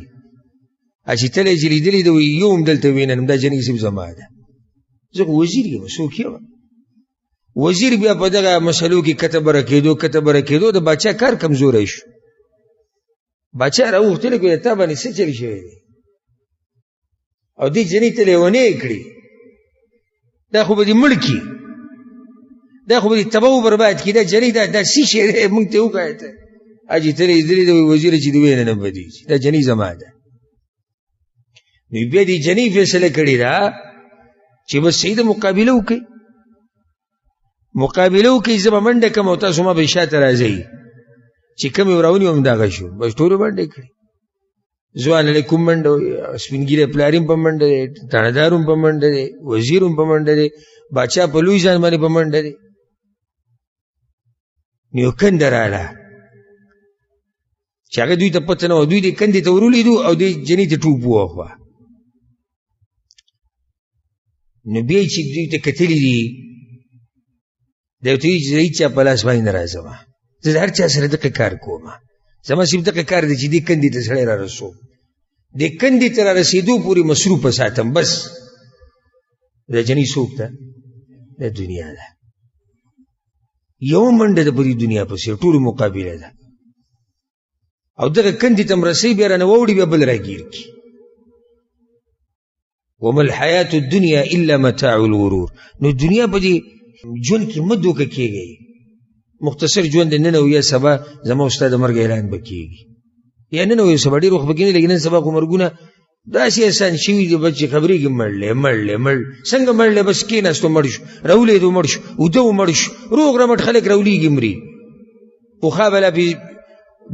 چې تلی چې لیدلې ده یو هم دلته وینم دا جنۍ صاحب زما ده زه خو وزیر یم څوک یم وزیر بیا په دغه مسلو کې کته بره کېدو د باچا کار کمزوری شو باچا راوغوښتلې که تا باندې څه چل شوی دی او دې جنۍ ته لیونی یې کړي دا خو به دې مړ کړي دا خو به دې تباه و برباد کړي دا جنۍ دا څه شی دی موږ ته وښایه ته چې ته لیدلې ده وزیره چې د وینه نه بدېږي دا جنۍ زما ده نو بیا دې جنۍ فیصله کړې ده چې بس صحیح ده مقابله وکړئ مقابله وکړئ زه به منډه کړم او تاسو ما به شاته راځئ چې کوم یې راونیو همدغه شو بس ټولو منډې کړې ځوان له کوم منډه سپین ږیری پلار هم په منډه دی تاندار هم په منډه دی وزیر هم په منډه دی باچا په لوی ځان باندې په منډه دی نو یو کنده راغله چې هغه دوی ته پته نه وه دوی دې کندې ته ورولیدو او دې جنۍ ته ټوپ ووهوه نو بیا چې دوی ته کتلي دي دا ورته وایي چې زه هېچا په لاس باندې نه راځم زه د هر چا سره دغه کار کوم زما صرف دغه کار دی چې دې کندې ته سړی را رسوم دې کندې ته را رسېدو پورې مصروفه ساتم بس دا جنۍ څوک ده دا دنیا ده یو منډه ده په دې دنیا پسې ټولو مقابله ده او دغه کندې ته م رسوي بیا رانه واوړي بیا بل راګیر کړي وما الحیات الدنیا الا متاع الغرور. نو دنیا په دې ژوند کې مه دوکه کېږئ. مختصر ژوند نن او یا سبا زما استاد مرګ اعلان به کېږي، یا نن او یا سبا ډېر وخت به کېږي، لیکن نن سبا خو مرګونه داسې احسان شوي دي بس چې خبرېږي مړ څنګه مړ بس کېناستو مړ شو، راولېدو مړ شو، اوده و مړ شو، روغ رمټ خلک راولېږي مري. پخوا بلا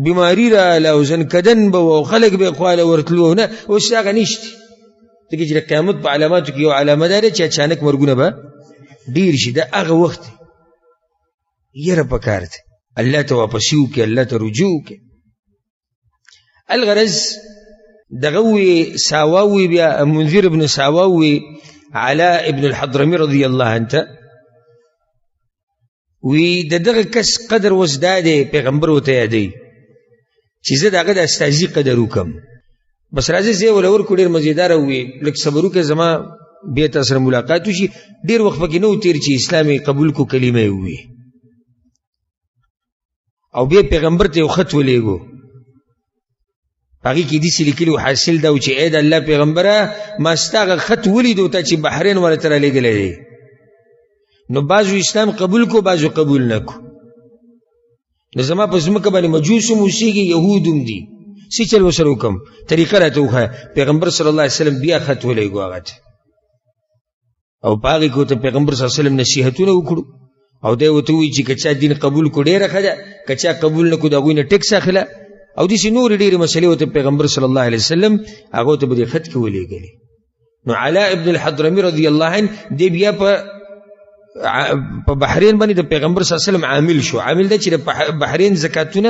بیماري راله او زنکدن به و او خلک به یې خواله ورتلو، نه اوس هغه نشته. ځکه چې د قیامت په علاماتو کې یو علامه دا ده چې اچانک مرګونه به ډېر شي. دا هغه وخت دی یره پکار دی الله ته واپسي وکړي، الله ته رجوع وکړي. الغرض دغه وی ساوا وی بیا منذر ابن ساوا وی علاء ابن الحضرمي رضی الله عنه وی دغه کس قدر وس دا دی پیغمبر ورته یادوي چې زه د هغه د استازي قدر وکړم. بس راځئ زه یې وله ورکړو ډېر مزېداره ووي، لږ صبر وکړئ زما بیا تا سره ملاقات وشي. ډېر وخت پکې نه و تېر چې اسلام یې قبول کو، کلمه یې ووي او بیا پیغمبر ته یو خط ولېږو، هغې کې داسې لیکلي و حاصل دا و چې ای د الله پیغمبره ما ستا هغه خط ولیدو تا چې بحرین والا ته رالیږلی دی. نو بعضو اسلام قبول کو، بعضو قبول نه کو. نو زما په ځمکه باندې مجوس هم اوسېږي، یهود هم دي، څه چل ورسره وکړم طریقه راته وښایه. پیغمبر صلی الله علیه وسلم بیا خط ولېږو هغه ته، او په هغې کې ورته پیغمبر صلی الله علیه وسلم نصیحتونه وکړو، او دی ورته ووایي چې که چا دین قبول کړو ډېره ښه ده، که چا قبول نه کړو د هغوی نه ټیکس اخله، او داسې نورې ډېرې مسلې ورته پیغمبر صلی الله علیه وسلم هغو ته به دې خط کې ولېږلې. نو علاء ابن الحضرمي رضی الله عنه دی بیا په بحرین باندې د پیغمبر صلی الله علیه وسلم عامل شو. عامل ده چې د بحرین زکاتونه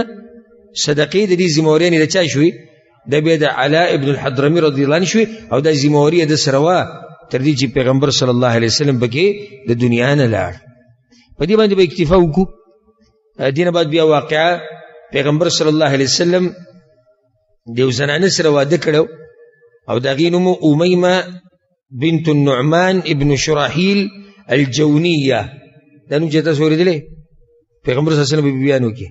صدقې د دې ذمهواريانې د چا شوي؟ د بیا د علاء ابن الحضرمي رضی الله عنه شوي، او دا ذمهواري یې د سره وه تر دې چې پیغمبر صلی الله علیه وسلم پکې د دنیا نه لاړ. په دې باندې به اکتفا وکړو. دې نه بعد بیا واقعه پیغمبر صلی الله علیه وسلم د یو زنانه سره واده کړی او د هغې نوم امیمه بنت النعمان ابن شراحیل الجونیه. دا نوم چې تاسو اورېدلی پیغمبر صلی الله علیه وسلم به بیان وکړي.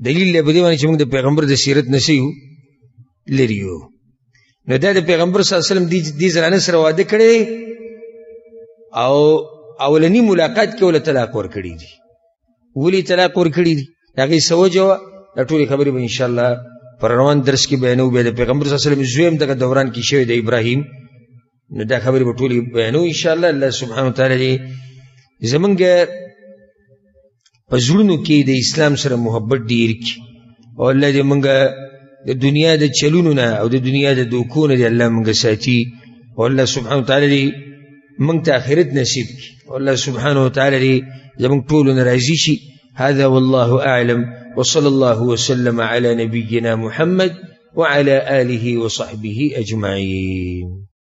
دلیل دی په دې باندې چې موږ د پیغمبر د سیرت نه څه یو لرې یو. نو دا د پیغمبر صلی الله علیه وسلم دې زنانه سره واده کړی او اولنی ملاقات کې ولې طلاق ورکړي دي. ولې طلاق ورکړي دي د هغې څه وجه وه؟ دا ټولې خبرې به انشاءالله پر روان درس کې بیانوو. بیا د پیغمبر صلی الله علیه وسلم زوی هم دغه دوران کې شوی د ابراهیم. نو دا خبرې به ټولې بیانوو انشاءالله. الله سبحانه وتعالی دې زمونږ په زړونو کې د اسلام سره محبت ډېر کړي، او الله دې مونږ د دنیا د چلونو نه او د دنیا د دوکو نه دې الله مونږ ساتي، او الله سبحانه وتعالی دې مونږ ته آخرت نصیب کړي، او الله سبحانه وتعالی دې زمونږ ټولو نه راضي شي. هذا والله أعلم، وصلى الله وسلم على نبينا محمد وعلى آله وصحبه أجمعين.